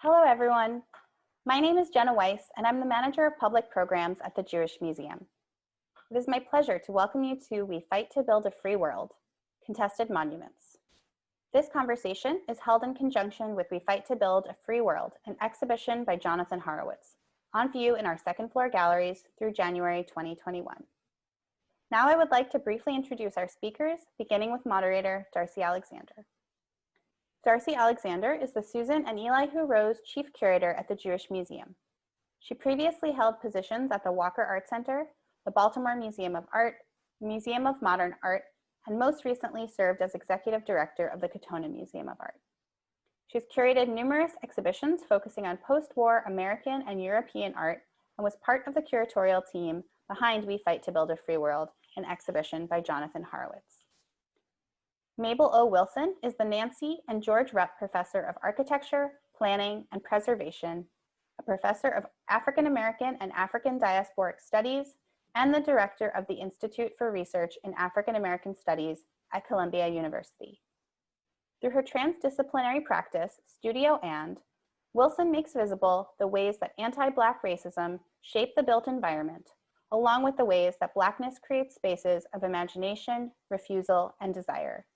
Hello, everyone. My name is Jenna Weiss, and I'm the Manager of Public Programs at the Jewish Museum. It is my pleasure to welcome you to We Fight to Build a Free World, Contested Monuments. This conversation is held in conjunction with We Fight to Build a Free World, an exhibition by Jonathan Horowitz, on view in our second floor galleries through January 2021. Now I would like to briefly introduce our speakers, beginning with moderator Darsie Alexander. Darsie Alexander is the Susan and Elihu Rose Chief Curator at the Jewish Museum. She previously held positions at the Walker Art Center, the Baltimore Museum of Art, Museum of Modern Art, and most recently served as Executive Director of the Cockatoo Museum of Art. She's curated numerous exhibitions focusing on post-war American and European art and was part of the curatorial team behind We Fight to Build a Free World, an exhibition by Jonathan Horowitz. Mabel O. Wilson is the Nancy and George Rupp Professor of Architecture, Planning, and Preservation, a professor of African American and African Diasporic Studies, and the Director of the Institute for Research in African American Studies at Columbia University. Through her transdisciplinary practice, Studio And, Wilson makes visible the ways that anti-Black racism shape the built environment, along with the ways that Blackness creates spaces of imagination, refusal, and desire.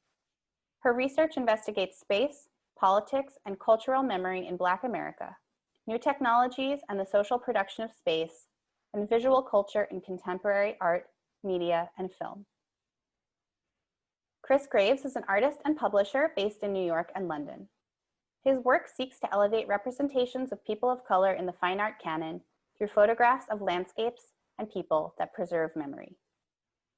Her research investigates space, politics, and cultural memory in Black America, new technologies and the social production of space, and visual culture in contemporary art, media, and film. Kris is an artist and publisher based in New York and London. His work seeks to elevate representations of people of color in the fine art canon through photographs of landscapes and people that preserve memory.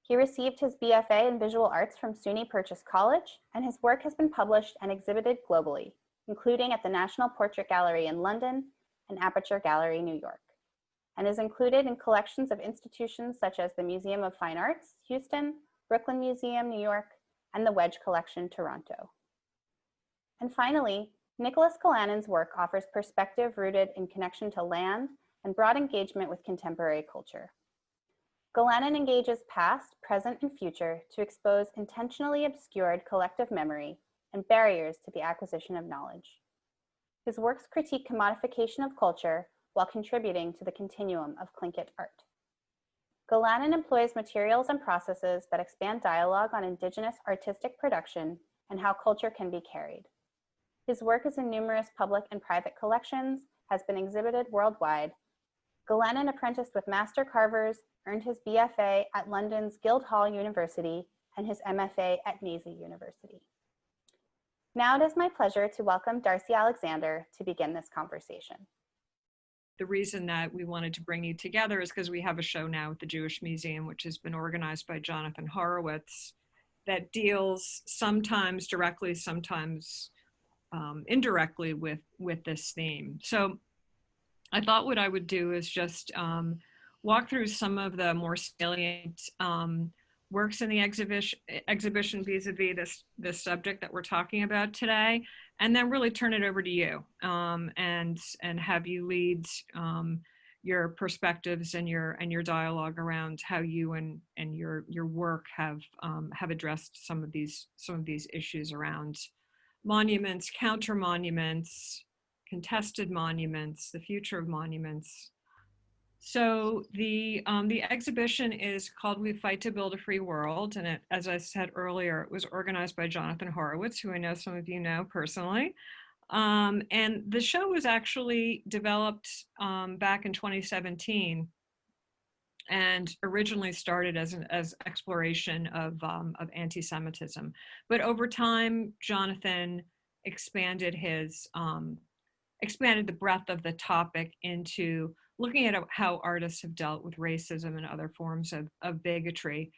He received his BFA in Visual Arts from SUNY Purchase College, and his work has been published and exhibited globally, including at the National Portrait Gallery in London and Aperture Gallery, New York, and is included in collections of institutions such as the Museum of Fine Arts, Houston, Brooklyn Museum, New York, and the Wedge Collection, Toronto. And finally, Nicholas Kalanin's work offers perspective rooted in connection to land and broad engagement with contemporary culture. Galanin engages past, present, and future to expose intentionally obscured collective memory and barriers to the acquisition of knowledge. His works critique commodification of culture while contributing to the continuum of Tlingit art. Galanin employs materials and processes that expand dialogue on Indigenous artistic production and how culture can be carried. His work is in numerous public and private collections, has been exhibited worldwide. Galanin apprenticed with master carvers, earned his BFA at London's Guildhall University and his MFA at Nasey University. Now it is my pleasure to welcome Darsie Alexander to begin this conversation. The reason that we wanted to bring you together is because we have a show now at the Jewish Museum, which has been organized by Jonathan Horowitz, that deals sometimes directly, sometimes indirectly with this theme. So I thought what I would do is just walk through some of the more salient works in the exhibition vis-a-vis this subject that we're talking about today, and then really turn it over to you and have you lead your perspectives and your dialogue around how you and your work have addressed some of these issues around monuments, counter monuments, contested monuments, the future of monuments. So the exhibition is called We Fight to Build a Free World, and it, as I said earlier, it was organized by Jonathan Horowitz, who I know some of you know personally. And the show was actually developed back in 2017, and originally started as exploration of anti-Semitism. But over time, Jonathan expanded the breadth of the topic into looking at how artists have dealt with racism and other forms of bigotry.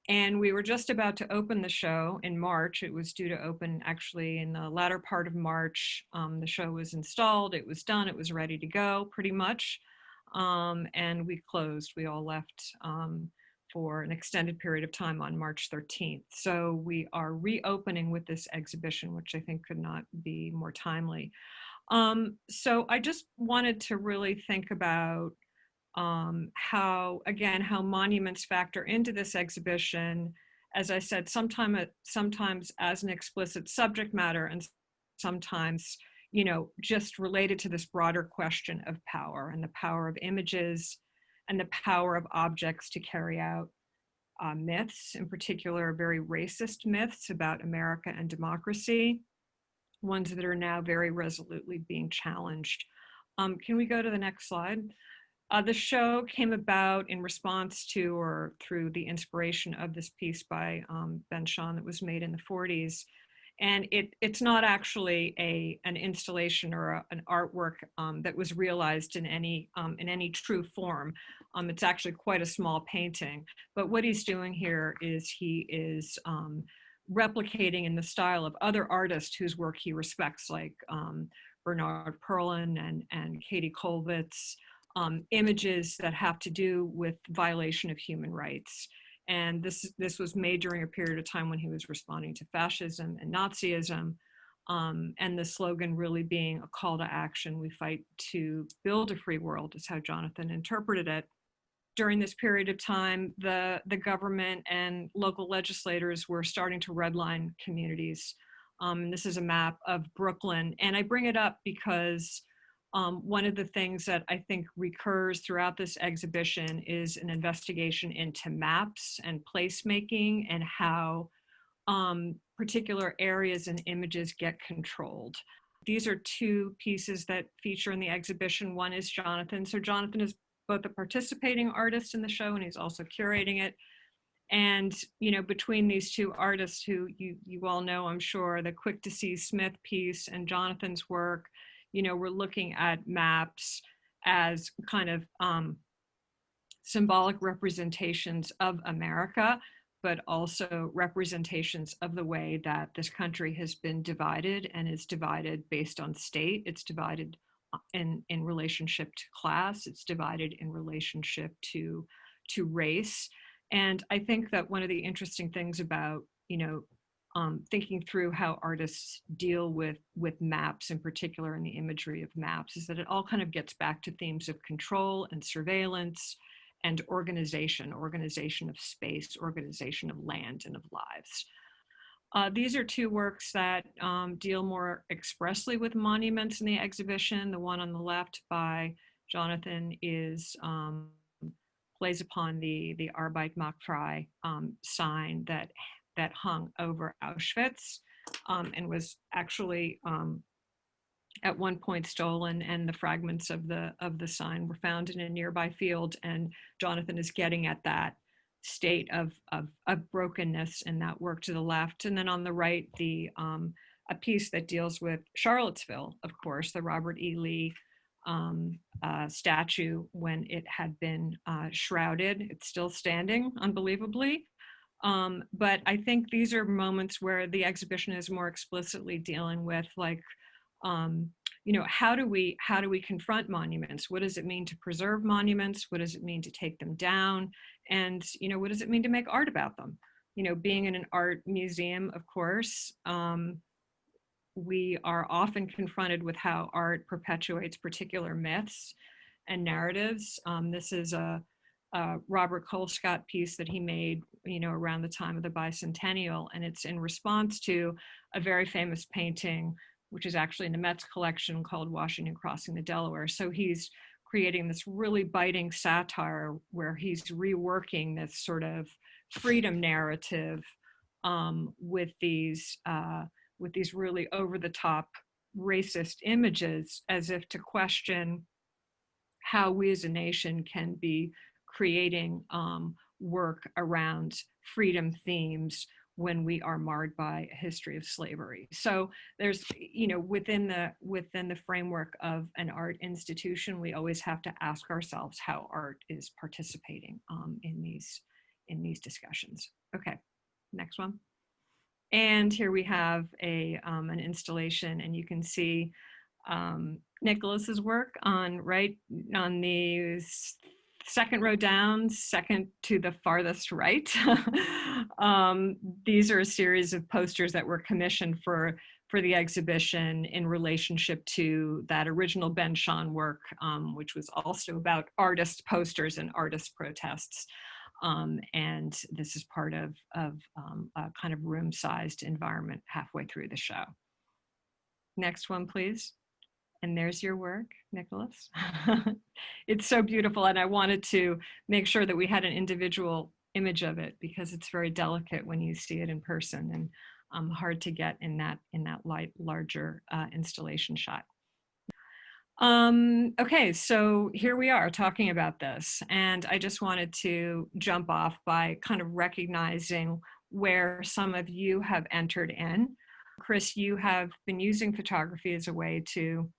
And we were just about to open the show in March. It was due to open actually in the latter part of March. The show was installed, it was done, it was ready to go pretty much. And we closed, we all left for an extended period of time on March 13th. So we are reopening with this exhibition, which I think could not be more timely. So I just wanted to really think about how monuments factor into this exhibition. As I said, sometimes as an explicit subject matter, and sometimes just related to this broader question of power and the power of images and the power of objects to carry out myths, in particular, very racist myths about America and democracy, ones that are now very resolutely being challenged. Can we go to the next slide? The show came about in response to or through the inspiration of this piece by Ben Shahn that was made in the 40s. And it's not actually an installation or an artwork that was realized in any true form. It's actually quite a small painting. But what he's doing here is he is replicating in the style of other artists whose work he respects, like Bernard Perlin and Katie Kollwitz, images that have to do with violation of human rights. And this was made during a period of time when he was responding to fascism and Nazism, and the slogan really being a call to action. We fight to build a free world is how Jonathan interpreted it. During this period of time, the government and local legislators were starting to redline communities. This is a map of Brooklyn. And I bring it up because one of the things that I think recurs throughout this exhibition is an investigation into maps and placemaking and how particular areas and images get controlled. These are two pieces that feature in the exhibition. One is Jonathan. So Jonathan is both a participating artist in the show and he's also curating it. And, between these two artists who you all know, I'm sure, the Quick to See Smith piece and Jonathan's work, we're looking at maps as kind of symbolic representations of America, but also representations of the way that this country has been divided and is divided based on state. It's divided in relationship to class. It's divided in relationship to race. And I think that one of the interesting things about, thinking through how artists deal with maps in particular and the imagery of maps is that it all kind of gets back to themes of control and surveillance and organization of space, organization of land and of lives. These are two works that deal more expressly with monuments in the exhibition. The one on the left by Jonathan plays upon the Arbeit macht frei sign that hung over Auschwitz and was actually at one point stolen, and the fragments of the sign were found in a nearby field. And Jonathan is getting at that state of brokenness in that work to the left. And then on the right, a piece that deals with Charlottesville, of course, the Robert E. Lee statue when it had been shrouded. It's still standing, unbelievably. But I think these are moments where the exhibition is more explicitly dealing with, like, how do we confront monuments? What does it mean to preserve monuments? What does it mean to take them down? And what does it mean to make art about them? Being in an art museum, of course, we are often confronted with how art perpetuates particular myths and narratives. This is a Robert Colescott piece that he made, around the time of the bicentennial, and it's in response to a very famous painting, which is actually in the Met's collection, called Washington Crossing the Delaware. So he's creating this really biting satire where he's reworking this sort of freedom narrative with these really over-the-top racist images, as if to question how we as a nation can be creating work around freedom themes when we are marred by a history of slavery. So there's, within the framework of an art institution, we always have to ask ourselves how art is participating in these discussions. Okay, next one. And here we have an installation, and you can see Nicholas's work on the second row down, second to the farthest right. These are a series of posters that were commissioned for the exhibition in relationship to that original Ben Shahn work, which was also about artist posters and artist protests. And this is part of a kind of room-sized environment halfway through the show. Next one, please. And there's your work, Nicholas. It's so beautiful. And I wanted to make sure that we had an individual image of it because it's very delicate when you see it in person and hard to get in that larger installation shot. Okay, so here we are talking about this. And I just wanted to jump off by kind of recognizing where some of you have entered in. Kris, you have been using photography as a way to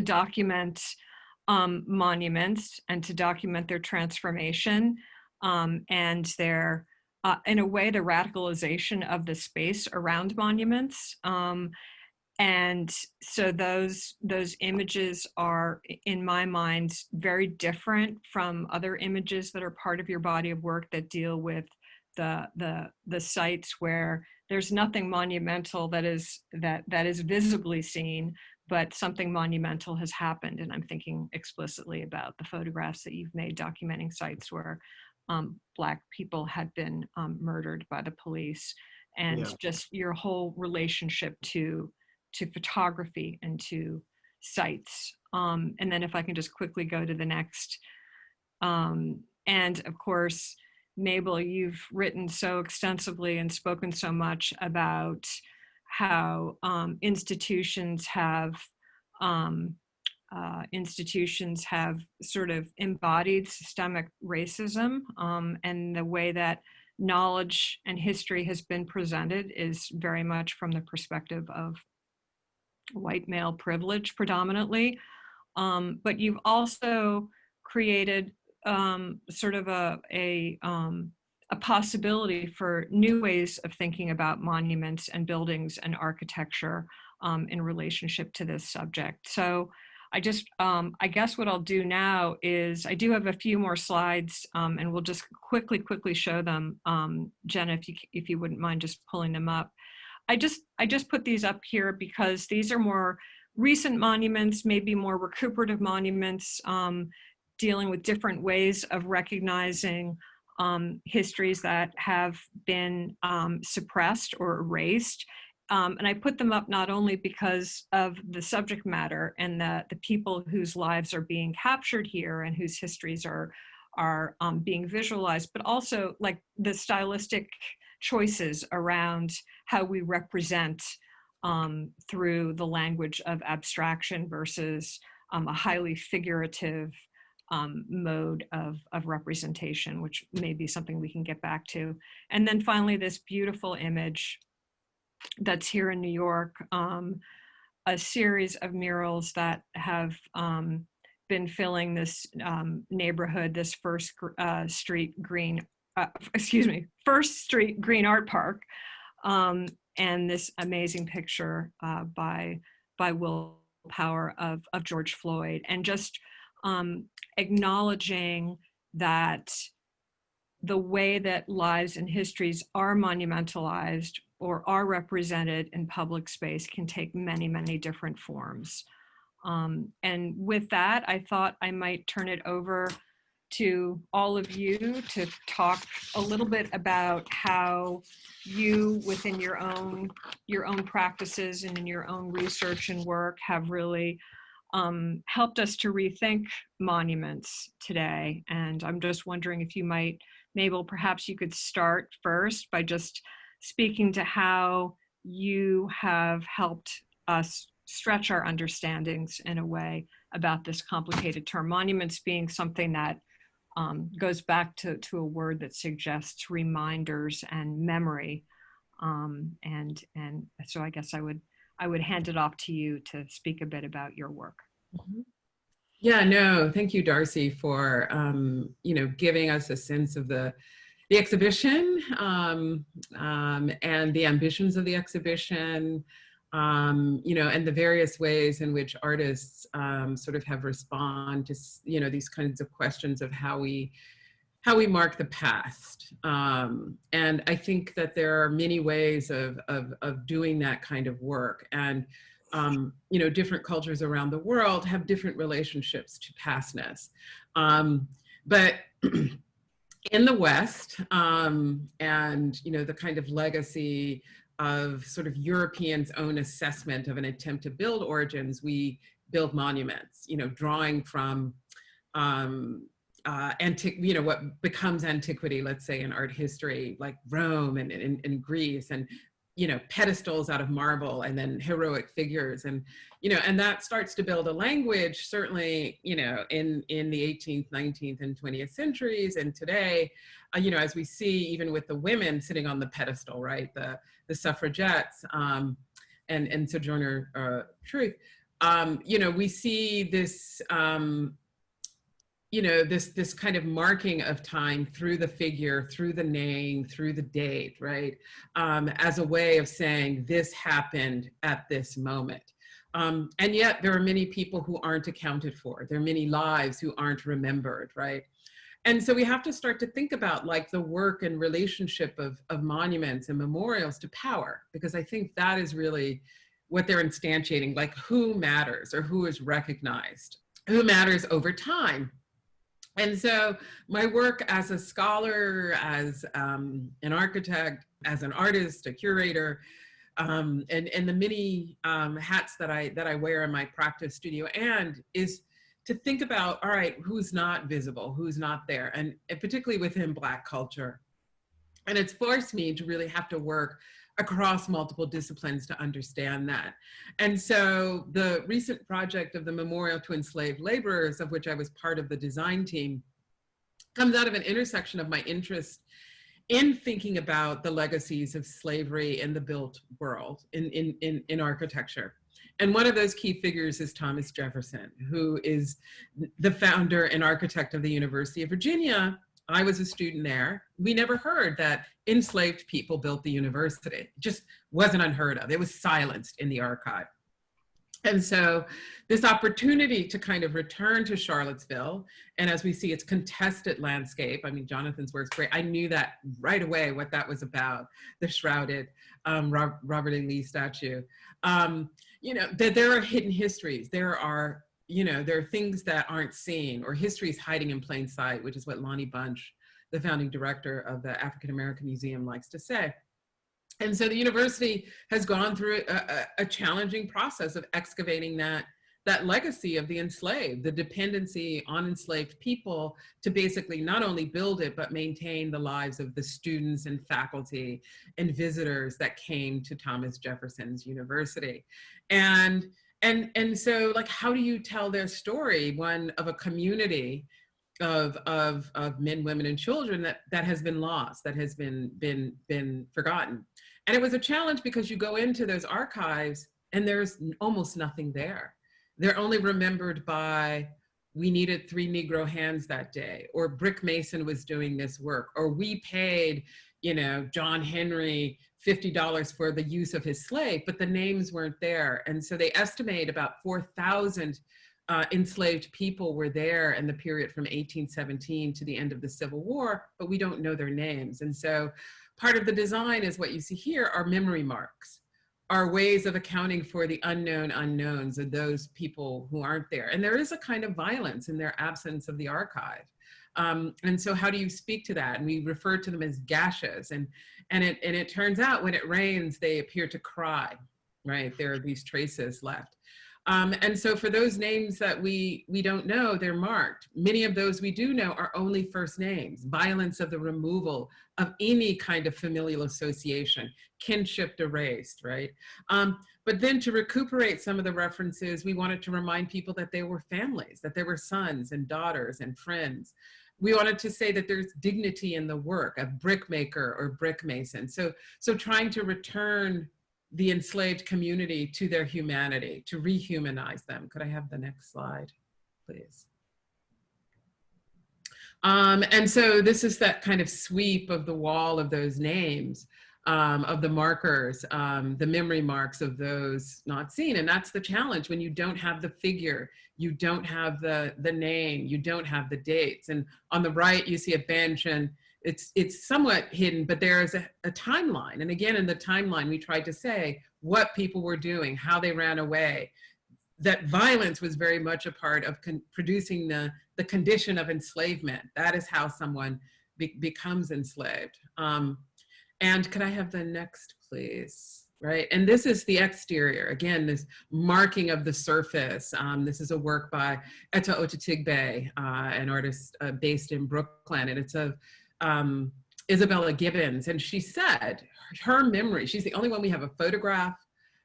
document monuments and to document their transformation and their, in a way, the radicalization of the space around monuments. And so those images are, in my mind, very different from other images that are part of your body of work that deal with the sites where there's nothing monumental that is visibly seen, but something monumental has happened. And I'm thinking explicitly about the photographs that you've made documenting sites where Black people had been murdered by the police, and just your whole relationship to photography and to sites. And then if I can just quickly go to the next. And of course, Mabel, you've written so extensively and spoken so much about how institutions have sort of embodied systemic racism, and the way that knowledge and history has been presented is very much from the perspective of white male privilege predominantly. But you've also created sort of a possibility for new ways of thinking about monuments and buildings and architecture in relationship to this subject. So I guess what I'll do now is I do have a few more slides, and we'll just quickly show them. Jenna, if you wouldn't mind just pulling them up. I just put these up here because these are more recent monuments, maybe more recuperative monuments, dealing with different ways of recognizing histories that have been suppressed or erased. And I put them up not only because of the subject matter and the people whose lives are being captured here and whose histories are being visualized, but also like the stylistic choices around how we represent through the language of abstraction versus a highly figurative mode of representation, which may be something we can get back to. And then finally, this beautiful image that's here in New York, a series of murals that have been filling this neighborhood, this First Street Green Art Park, and this amazing picture by Will Power of George Floyd, and just acknowledging that the way that lives and histories are monumentalized or are represented in public space can take many, many different forms. And with that, I thought I might turn it over to all of you to talk a little bit about how you, within your own practices and in your own research and work, have really helped us to rethink monuments today. And I'm just wondering if you might, Mabel, perhaps you could start first by just speaking to how you have helped us stretch our understandings in a way about this complicated term, monuments being something that goes back to a word that suggests reminders and memory. And so I guess I would hand it off to you to speak a bit about your work. Yeah, no, thank you, Darsie, for giving us a sense of the exhibition and the ambitions of the exhibition, and the various ways in which artists sort of have responded to these kinds of questions of how we mark the past. And I think that there are many ways of doing that kind of work. And different cultures around the world have different relationships to pastness. But in the West, and the kind of legacy sort of Europeans' own assessment of an attempt to build origins, we build monuments, you know, drawing from what becomes antiquity, let's say in art history, like Rome and Greece, and, you know, pedestals out of marble, and then heroic figures, and, you know, and that starts to build a language, certainly, you know, in the 18th, 19th, and 20th centuries, and today, you know, as we see, even with the women sitting on the pedestal, right, the suffragettes and Sojourner Truth, you know, we see this, you know, this kind of marking of time through the figure, through the name, through the date, right? As a way of saying this happened at this moment. And yet there are many people who aren't accounted for. There are many lives who aren't remembered, right? And so we have to start to think about like the work and relationship of monuments and memorials to power, because I think that is really what they're instantiating, like who matters or who is recognized, who matters over time. And so my work as a scholar, as an architect, as an artist, a curator, and the many hats that I wear in my practice studio, and is to think about, all right, who's not visible, who's not there, and particularly within Black culture. And it's forced me to really have to work across multiple disciplines to understand that. And so the recent project of the Memorial to Enslaved Laborers, of which I was part of the design team, comes out of an intersection of my interest in thinking about the legacies of slavery in the built world, in architecture. And one of those key figures is Thomas Jefferson, who is the founder and architect of the University of Virginia. I was a student there. We never heard that enslaved people built the university. It just wasn't unheard of. It was silenced in the archive. And so this opportunity to kind of return to Charlottesville, and as we see its contested landscape, I mean, Jonathan's work's great. I knew that right away, what that was about, the shrouded Robert E. Lee statue. You know, that there are hidden histories. There are, you know, there are things that aren't seen, or histories hiding in plain sight, which is what Lonnie Bunch, the founding director of the African American Museum, likes to say. And so the university has gone through a challenging process of excavating that legacy of the enslaved, the dependency on enslaved people to basically not only build it, but maintain the lives of the students and faculty and visitors that came to Thomas Jefferson's university. And so, like, how do you tell their story, one of a community of men, women, and children that has been lost, that has been forgotten? And it was a challenge because you go into those archives and there's almost nothing there. They're only remembered by, we needed 3 Negro hands that day, or Brick Mason was doing this work, or we paid, you know, John Henry $50 for the use of his slave, but the names weren't there. And so they estimate about 4,000 enslaved people were there in the period from 1817 to the end of the Civil War, but we don't know their names. And so part of the design is what you see here are memory marks, are ways of accounting for the unknown unknowns of those people who aren't there. And there is a kind of violence in their absence of the archive. And so how do you speak to that? And we refer to them as gashes. And it turns out when it rains, they appear to cry, right? There are these traces left. And so for those names that we don't know, they're marked. Many of those we do know are only first names, violence of the removal of any kind of familial association, kinship erased, right? But then to recuperate some of the references, we wanted to remind people that they were families, that there were sons and daughters and friends. We wanted to say that there's dignity in the work of brickmaker or brick mason. So trying to return the enslaved community to their humanity, to rehumanize them. Could I have the next slide, please? And so this is that kind of sweep of the wall of those names, of the markers, the memory marks of those not seen. And that's the challenge when you don't have the figure, you don't have the name, you don't have the dates. And on the right, you see a bench, and it's somewhat hidden, but there is a timeline. And again, in the timeline, we tried to say what people were doing, how they ran away, that violence was very much a part of producing the condition of enslavement. That is how someone becomes enslaved. And could I have the next, please? Right, and this is the exterior. Again, this marking of the surface. This is a work by Etta Otatigbe, an artist based in Brooklyn, and it's of Isabella Gibbons. And she said her memory, she's the only one we have a photograph,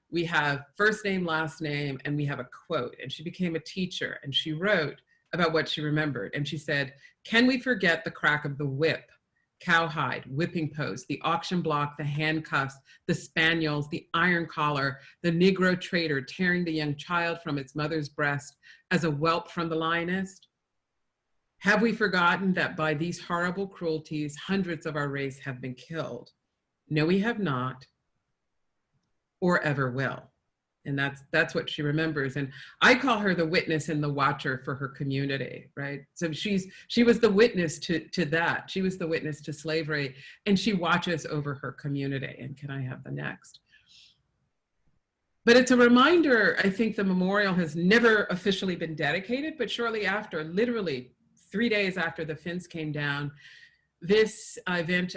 we have first name, last name, and we have a quote. And she became a teacher, and she wrote about what she remembered. And she said, "Can we forget the crack of the whip? Cowhide, whipping post, the auction block, the handcuffs, the spaniels, the iron collar, the Negro trader tearing the young child from its mother's breast as a whelp from the lioness? Have we forgotten that by these horrible cruelties, hundreds of our race have been killed? No, we have not, or ever will." And that's what she remembers. And I call her the witness and the watcher for her community, right? So she was the witness to that. She was the witness to slavery, and she watches over her community. And can I have the next? But it's a reminder, I think the memorial has never officially been dedicated, but shortly after, literally 3 days after the fence came down, this event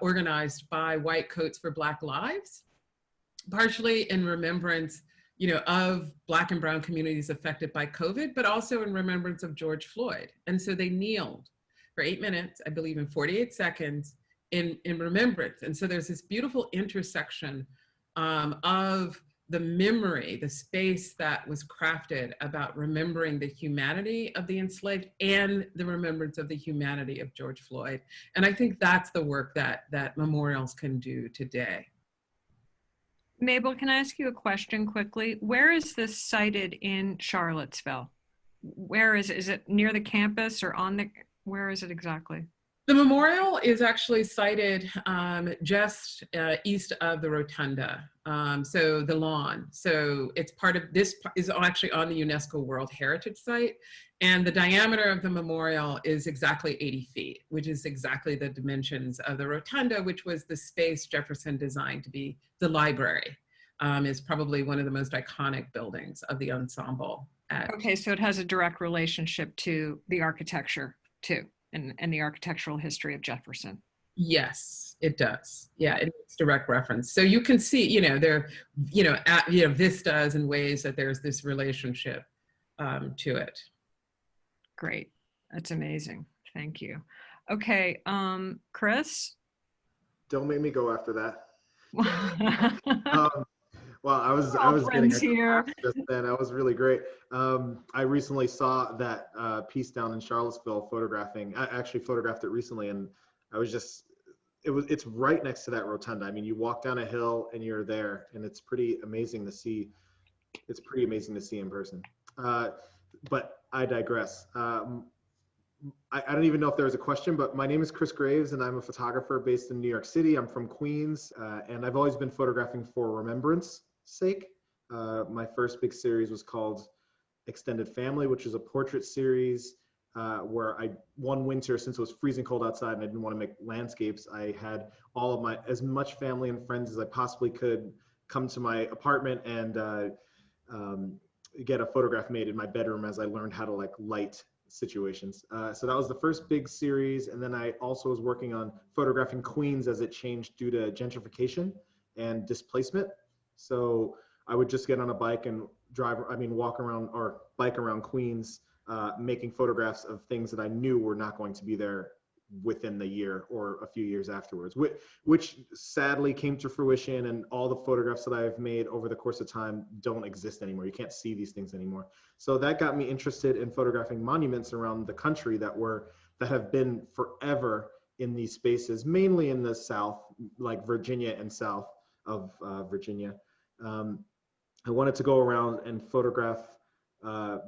organized by White Coats for Black Lives, partially in remembrance, of Black and brown communities affected by COVID, but also in remembrance of George Floyd. And so they kneeled for 8 minutes, I believe in 48 seconds, in remembrance. And so there's this beautiful intersection of the memory, the space that was crafted about remembering the humanity of the enslaved and the remembrance of the humanity of George Floyd. And I think that's the work that memorials can do today. Mabel, can I ask you a question quickly? Where is this sited in Charlottesville? Where is it? Is it near the campus or where is it exactly? The memorial is actually sited just east of the rotunda, so the lawn. So it's this is actually on the UNESCO World Heritage Site, and the diameter of the memorial is exactly 80 feet, which is exactly the dimensions of the rotunda, which was the space Jefferson designed to be the library. Is probably one of the most iconic buildings of the ensemble. Okay, so it has a direct relationship to the architecture too. And the architectural history of Jefferson. Yes, it does. Yeah, it's direct reference. So you can see, there, vistas and ways that there's this relationship to it. Great, that's amazing. Thank you. Okay, Kris? Don't make me go after that. Well, I was getting here. Just then. That was really great. I recently saw that piece down in Charlottesville photographing. I actually photographed it recently, and I was just, it's right next to that rotunda. I mean, you walk down a hill and you're there, and it's pretty amazing to see. It's pretty amazing to see in person. But I digress. I don't even know if there was a question, but my name is Kris Graves, and I'm a photographer based in New York City. I'm from Queens, and I've always been photographing for remembrance sake. My first big series was called Extended Family, which is a portrait series where one winter, since it was freezing cold outside and I didn't want to make landscapes, I had all of as much family and friends as I possibly could come to my apartment and get a photograph made in my bedroom as I learned how to light situations. So that was the first big series. And then I also was working on photographing Queens as it changed due to gentrification and displacement. So I would just get on a bike and walk around or bike around Queens, making photographs of things that I knew were not going to be there within the year or a few years afterwards, which sadly came to fruition. And all the photographs that I've made over the course of time don't exist anymore. You can't see these things anymore. So that got me interested in photographing monuments around the country that have been forever in these spaces, mainly in the South, like Virginia and south of Virginia. I wanted to go around and photograph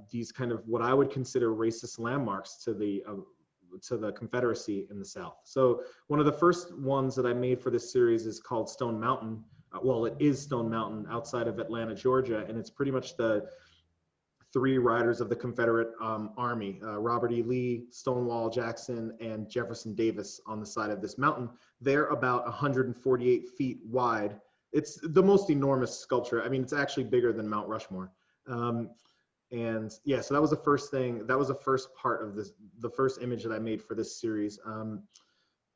these kind of what I would consider racist landmarks to the Confederacy in the South. So one of the first ones that I made for this series is called Stone Mountain. Well, it is Stone Mountain outside of Atlanta, Georgia, and it's pretty much the three riders of the Confederate Army, Robert E. Lee, Stonewall Jackson, and Jefferson Davis on the side of this mountain. They're about 148 feet wide. It's the most enormous sculpture. I mean, it's actually bigger than Mount Rushmore. And yeah, so that was the first thing. That was the first part of the first image that I made for this series.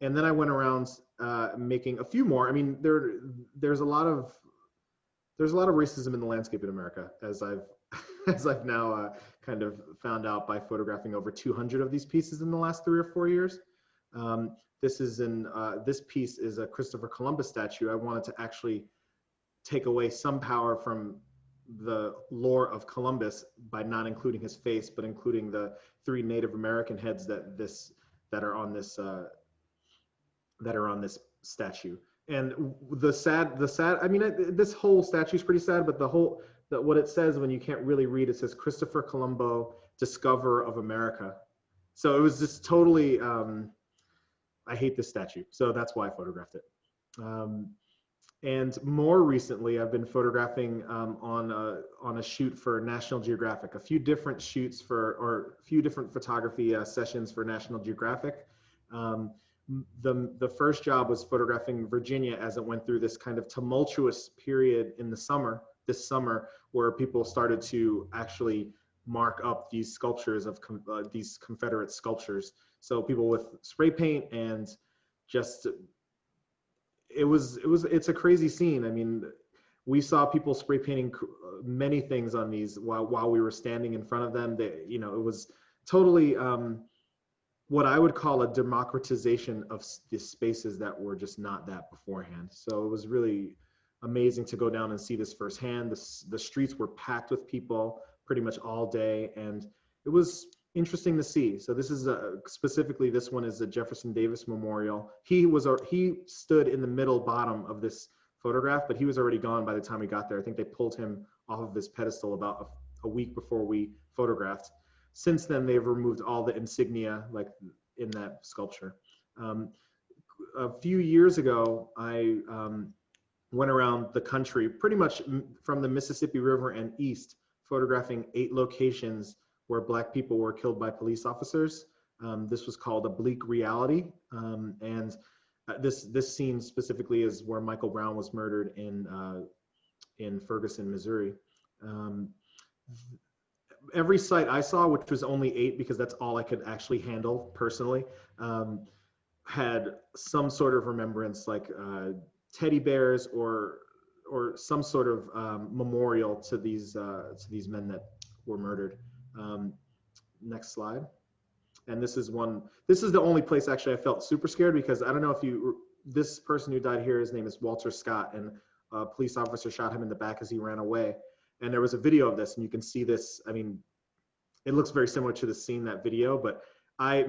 And then I went around making a few more. I mean, there's a lot of racism in the landscape in America, as I've now kind of found out by photographing over 200 of these pieces in the last 3 or 4 years. This piece is a Christopher Columbus statue. I wanted to actually take away some power from the lore of Columbus by not including his face, but including the 3 Native American heads that are on this statue. And the sad, I mean, this whole statue is pretty sad, but what it says when you can't really read, it says Christopher Colombo, discoverer of America. So it was just totally, I hate this statue. So that's why I photographed it. And more recently, I've been photographing on a shoot for National Geographic, a few different photography sessions for National Geographic. The first job was photographing Virginia as it went through this kind of tumultuous period in this summer, where people started to actually mark up these sculptures of these Confederate sculptures. So people with spray paint and just, it's a crazy scene. I mean, we saw people spray painting many things on these while we were standing in front of them. It was totally what I would call a democratization of the spaces that were just not that beforehand. So it was really amazing to go down and see this firsthand. The streets were packed with people pretty much all day, and it was interesting to see. So this is specifically, this one is the Jefferson Davis Memorial. He stood in the middle bottom of this photograph, but he was already gone by the time we got there. I think they pulled him off of this pedestal about a week before we photographed. Since then, they've removed all the insignia like in that sculpture. A few years ago, I went around the country, pretty much from the Mississippi River and east, photographing 8 locations where Black people were killed by police officers. This was called A Bleak Reality. And this scene specifically is where Michael Brown was murdered in Ferguson, Missouri. Every site I saw, which was only 8 because that's all I could actually handle personally, had some sort of remembrance, like teddy bears or some sort of memorial to these men that were murdered. Next slide. And this is the only place actually I felt super scared, because I don't know if this person who died here, his name is Walter Scott, and a police officer shot him in the back as he ran away. And there was a video of this, and you can see this. I mean, it looks very similar to the scene, that video, but I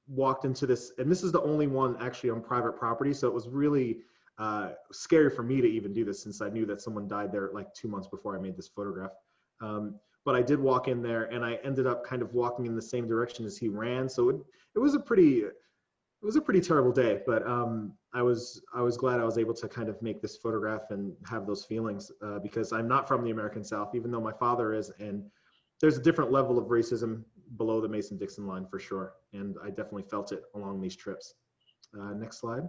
walked into this, and this is the only one actually on private property. So it was really scary for me to even do this, since I knew that someone died there like 2 months before I made this photograph. But I did walk in there, and I ended up kind of walking in the same direction as he ran. So it was a pretty terrible day, but I was glad I was able to kind of make this photograph and have those feelings, because I'm not from the American South, even though my father is, and there's a different level of racism below the Mason-Dixon line for sure, and I definitely felt it along these trips. Next slide.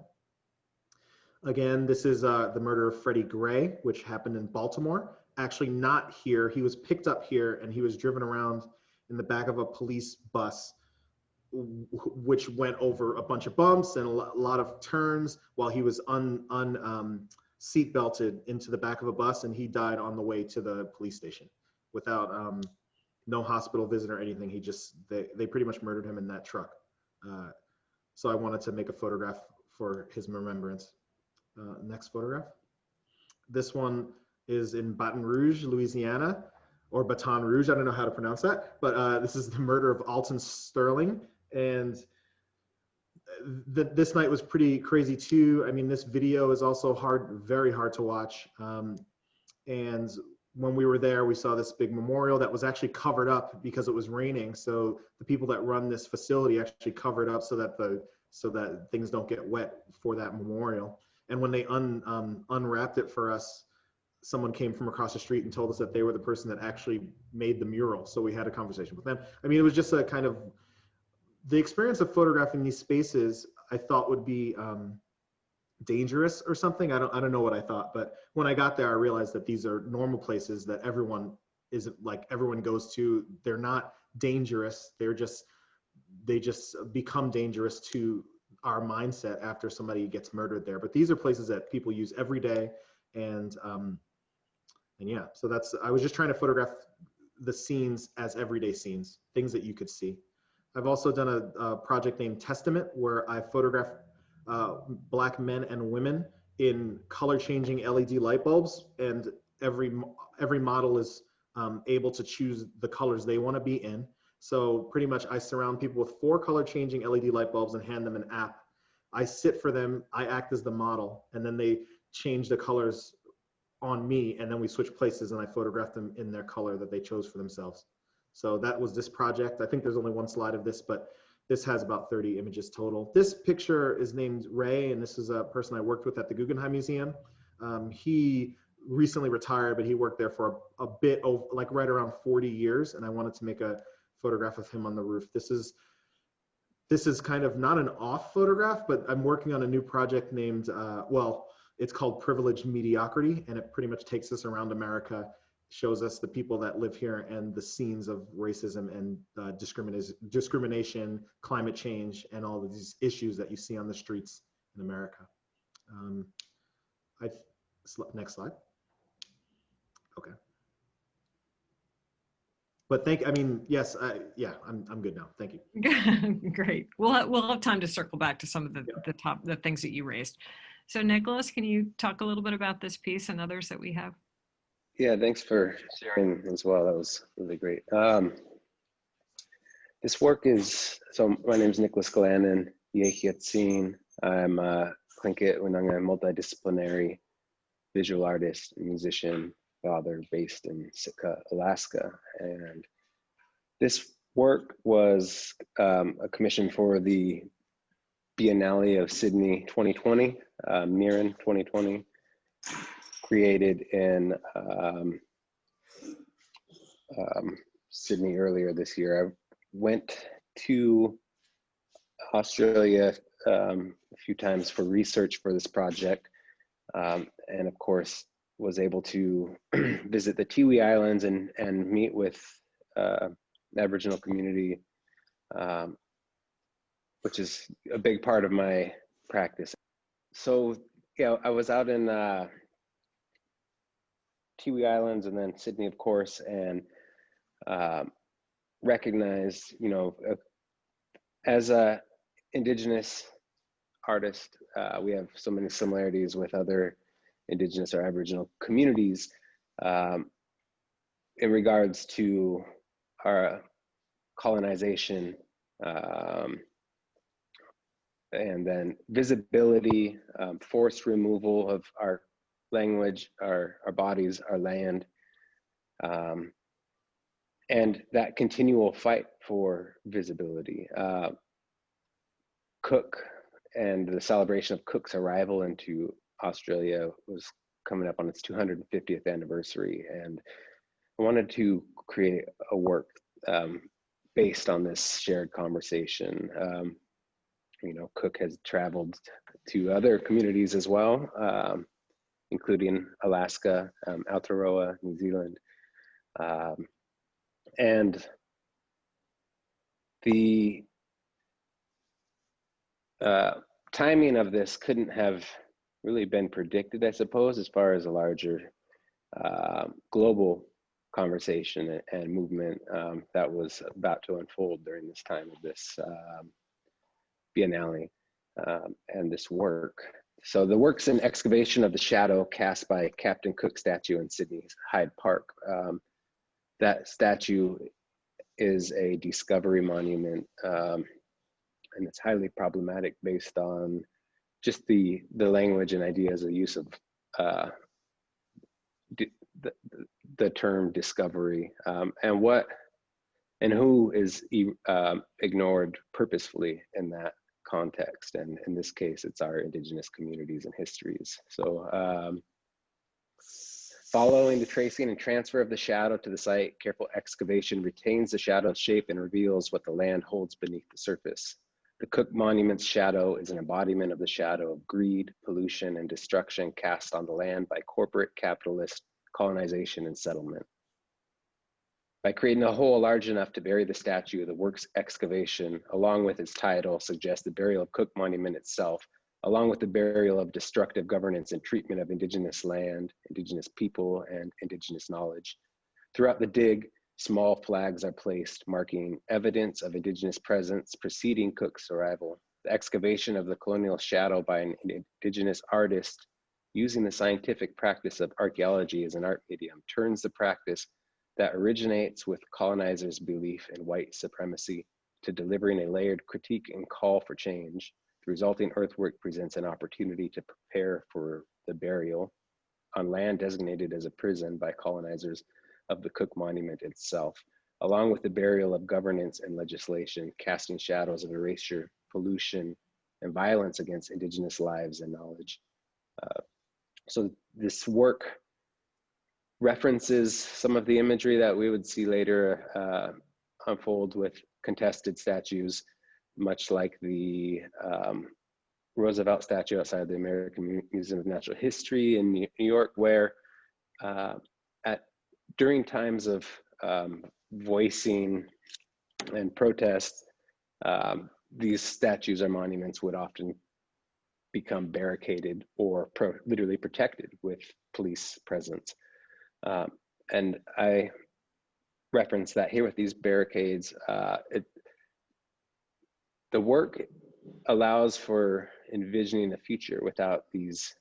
Again, this is the murder of Freddie Gray, which happened in Baltimore. Actually not here. He was picked up here, and he was driven around in the back of a police bus, which went over a bunch of bumps and a lot of turns while he was seat belted into the back of a bus, and he died on the way to the police station without no hospital visit or anything. They pretty much murdered him in that truck. So I wanted to make a photograph for his remembrance. Next photograph. This one is in Baton Rouge, Louisiana, or Baton Rouge. I don't know how to pronounce that, but this is the murder of Alton Sterling. And this night was pretty crazy too. I mean, this video is also very hard to watch. And when we were there, we saw this big memorial that was actually covered up because it was raining. So the people that run this facility actually covered up so that things don't get wet for that memorial. And when they unwrapped it for us, someone came from across the street and told us that they were the person that actually made the mural. So we had a conversation with them. I mean, it was just a kind of, the experience of photographing these spaces, I thought would be dangerous or something. I don't know what I thought, but when I got there, I realized that these are normal places that everyone goes to. They're not dangerous. They just become dangerous to our mindset after somebody gets murdered there. But these are places that people use every day, and yeah. So that's, I was just trying to photograph the scenes as everyday scenes, things that you could see. I've also done a project named Testament, where I photograph Black men and women in color changing LED light bulbs, and every model is able to choose the colors they want to be in. So pretty much I surround people with 4 color changing LED light bulbs and hand them an app. I sit for them, I act as the model, and then they change the colors on me, and then we switch places and I photograph them in their color that they chose for themselves. So that was this project. I think there's only one slide of this, but this has about 30 images total. This picture is named Ray, and this is a person I worked with at the Guggenheim Museum. He recently retired, but he worked there for a bit, like right around 40 years, and I wanted to make a photograph of him on the roof. This is kind of not an off photograph, but I'm working on a new project named, well, it's called Privileged Mediocrity, and it pretty much takes us around America, shows us the people that live here and the scenes of racism and discrimination, climate change, and all of these issues that you see on the streets in America. Next slide. Okay. But yes, yeah, I'm good now. Thank you. Great. We'll have time to circle back to some of the things that you raised. So Nicholas, can you talk a little bit about this piece and others that we have? Yeah, thanks for sharing as well. That was really great. This work is, so my name is Nicholas Galanin, Yehiatzin. I'm a Tlingit Winanga multidisciplinary visual artist, musician, father based in Sitka, Alaska. And this work was a commission for the Biennale of Sydney 2020, Mirren 2020, created in Sydney earlier this year. I went to Australia a few times for research for this project, and of course was able to visit the Tiwi Islands and meet with the Aboriginal community, which is a big part of my practice. So yeah, I was out in Tiwi Islands and then Sydney, of course, and recognized, as a Indigenous artist, we have so many similarities with other Indigenous or Aboriginal communities in regards to our colonization, and then visibility, forced removal of our language, our bodies, our land, and that continual fight for visibility. Cook and the celebration of Cook's arrival into Australia was coming up on its 250th anniversary, and I wanted to create a work based on this shared conversation. Cook has traveled to other communities as well, including Alaska, Aotearoa, New Zealand. And the timing of this couldn't have really been predicted, I suppose, as far as a larger global conversation and movement that was about to unfold during this time of this Biennale and this work. So the work's an excavation of the shadow cast by Captain Cook statue in Sydney's Hyde Park. That statue is a discovery monument, and it's highly problematic based on just the language and ideas of use of the term discovery, and who is ignored purposefully in that context. And in this case, it's our Indigenous communities and histories. So following the tracing and transfer of the shadow to the site, careful excavation retains the shadow's shape and reveals what the land holds beneath the surface. The Cook Monument's shadow is an embodiment of the shadow of greed, pollution, and destruction cast on the land by corporate, capitalist, colonization, and settlement. By creating a hole large enough to bury the statue, the work's excavation, along with its title, suggests the burial of Cook Monument itself, along with the burial of destructive governance and treatment of indigenous land, indigenous people, and indigenous knowledge. Throughout the dig, small flags are placed, marking evidence of indigenous presence preceding Cook's arrival. The excavation of the colonial shadow by an indigenous artist using the scientific practice of archaeology as an art medium turns the practice that originates with colonizers' belief in white supremacy to delivering a layered critique and call for change. The resulting earthwork presents an opportunity to prepare for the burial on land designated as a prison by colonizers of the Cook Monument itself, along with the burial of governance and legislation, casting shadows of erasure, pollution, and violence against indigenous lives and knowledge. So this work references some of the imagery that we would see later unfold with contested statues, much like the Roosevelt statue outside the American Museum of Natural History in New York, where during times of voicing and protest, these statues or monuments would often become barricaded or literally protected with police presence. And I reference that here with these barricades. The work allows for envisioning a future without these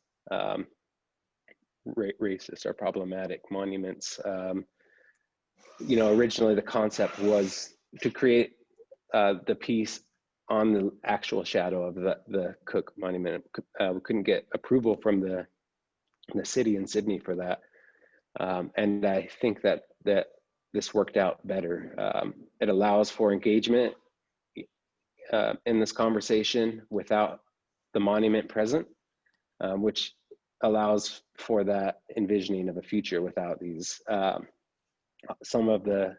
racist or problematic monuments. Originally the concept was to create the piece on the actual shadow of the Cook Monument. We couldn't get approval from the city in Sydney for that. And I think that this worked out better. It allows for engagement in this conversation without the monument present, which allows for that envisioning of a future without these. Some of the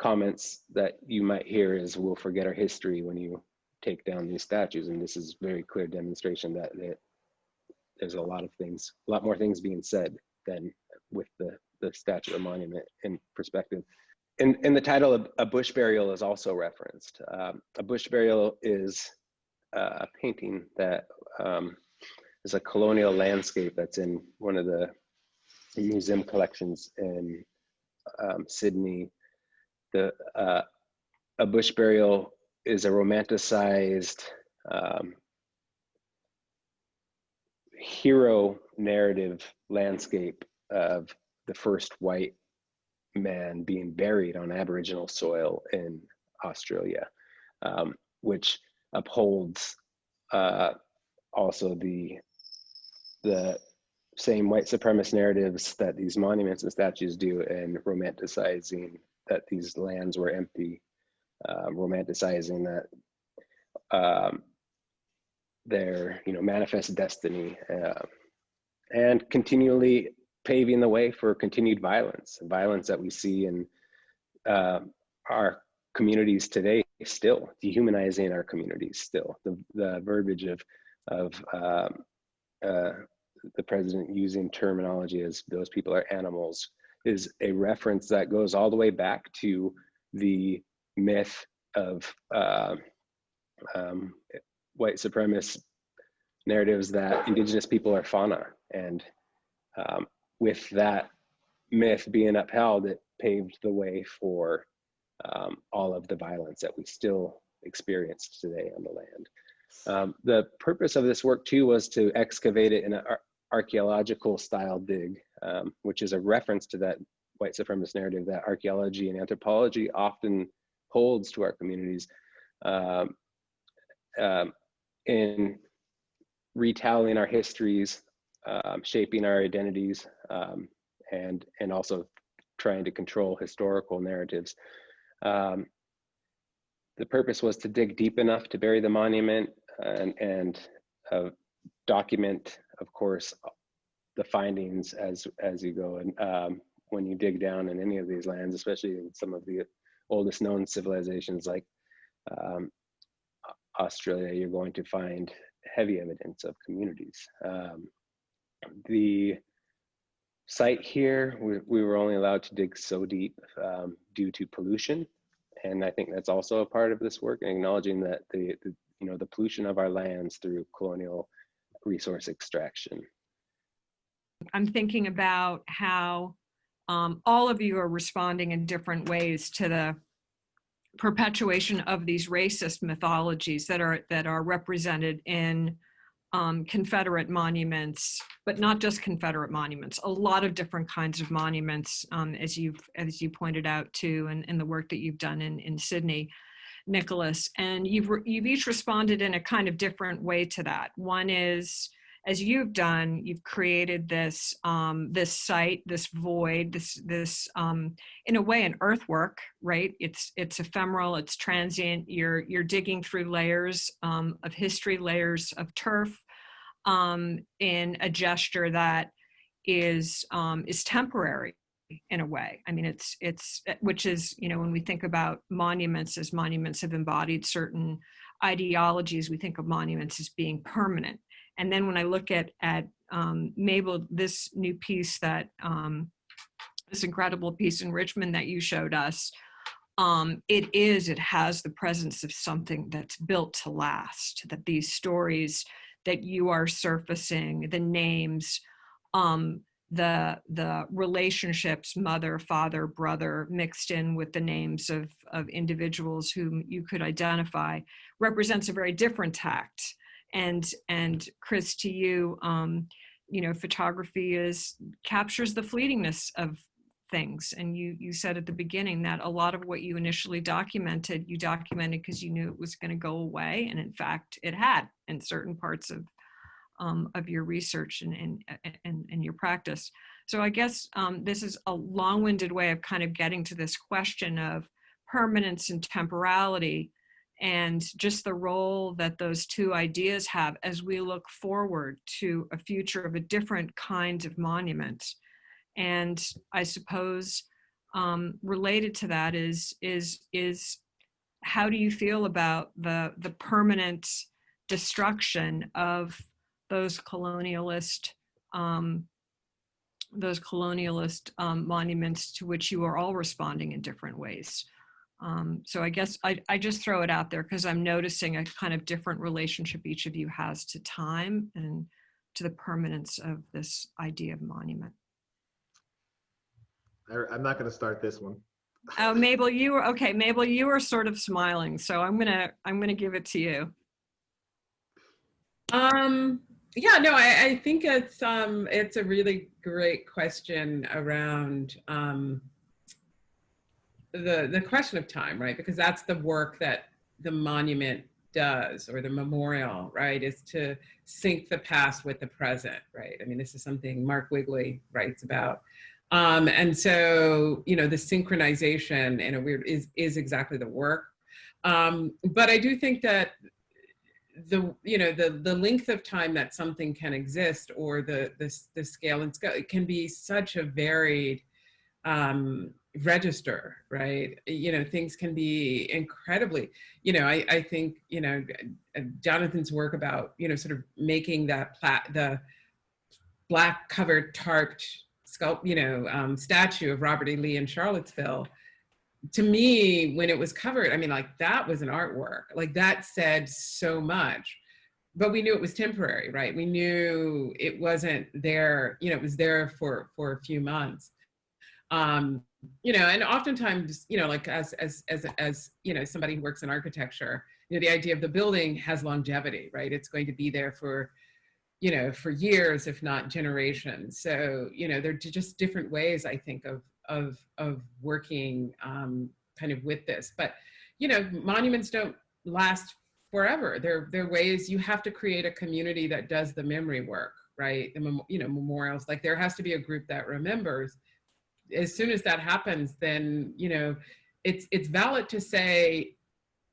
comments that you might hear is, we'll forget our history when you take down these statues. And this is very clear demonstration that there's a lot more things being said than with the statue or monument in perspective. In the title, a bush burial is also referenced. A bush burial is a painting that is a colonial landscape that's in one of the museum collections in Sydney. A bush burial is a romanticized hero narrative landscape of the first white man being buried on Aboriginal soil in Australia, which upholds also the same white supremacist narratives that these monuments and statues do, in romanticizing that these lands were empty, romanticizing that their manifest destiny, and continually paving the way for continued violence that we see in our communities today, still dehumanizing our communities. Still, the verbiage of the president using terminology as those people are animals is a reference that goes all the way back to the myth of white supremacist narratives that indigenous people are fauna. And with that myth being upheld, it paved the way for all of the violence that we still experience today on the land. The purpose of this work too was to excavate it in an archaeological style dig, which is a reference to that white supremacist narrative that archaeology and anthropology often holds to our communities, in retelling our histories, shaping our identities, and also trying to control historical narratives. The purpose was to dig deep enough to bury the monument and document, of course, the findings as you go. And when you dig down in any of these lands, especially in some of the oldest known civilizations like Australia, you're going to find heavy evidence of communities. The site here. We were only allowed to dig so deep due to pollution. And I think that's also a part of this work, acknowledging that the pollution of our lands through colonial resource extraction. I'm thinking about how all of you are responding in different ways to the perpetuation of these racist mythologies that are represented in Confederate monuments, but not just Confederate monuments, a lot of different kinds of monuments, as you pointed out too, in the work that you've done in Sydney, Nicholas. And you've each responded in a kind of different way to that. One is, as you've done, you've created this this site, this void, this in a way an earthwork, right? It's ephemeral, it's transient. You're digging through layers of history, layers of turf, in a gesture that is temporary in a way. I mean, it's which is, when we think about monuments, as monuments have embodied certain ideologies, we think of monuments as being permanent. And then when I look at Mabel, this new piece that, this incredible piece in Richmond that you showed us, it has the presence of something that's built to last, that these stories that you are surfacing, the names, the relationships, mother, father, brother, mixed in with the names of individuals whom you could identify, represents a very different tact. And Kris, to you, photography captures the fleetingness of things. And you said at the beginning that a lot of what you initially documented, you documented because you knew it was going to go away. And in fact, it had in certain parts of your research and your practice. So I guess this is a long-winded way of kind of getting to this question of permanence and temporality, and just the role that those two ideas have as we look forward to a future of a different kind of monument. And I suppose related to that is how do you feel about the permanent destruction of those colonialist monuments to which you are all responding in different ways? So I guess I just throw it out there because I'm noticing a kind of different relationship each of you has to time and to the permanence of this idea of monument. I'm not going to start this one. Oh, Mabel, you were sort of smiling, so I'm gonna give it to you. Yeah, no, I think it's a really great question around the question of time, right? Because that's the work that the monument does, or the memorial, right? Is to sync the past with the present, right? I mean, this is something Mark Wigley writes about. And so, the synchronization in a weird is exactly the work. But I do think that the length of time that something can exist, or the scale and scope, it can be such a varied register, right? Things can be incredibly, I think, Jonathan's work about, sort of making that the black covered tarped statue of Robert E. Lee in Charlottesville, to me, when it was covered, I mean, like, that was an artwork, like that said so much, but we knew it was temporary, right? We knew it wasn't there, it was there for a few months. And oftentimes, like as somebody who works in architecture, the idea of the building has longevity, right? It's going to be there for years, if not generations. So, there are just different ways, I think, of working kind of with this. But, monuments don't last forever. They're ways you have to create a community that does the memory work, right? Memorials, like there has to be a group that remembers. As soon as that happens, then, it's valid to say,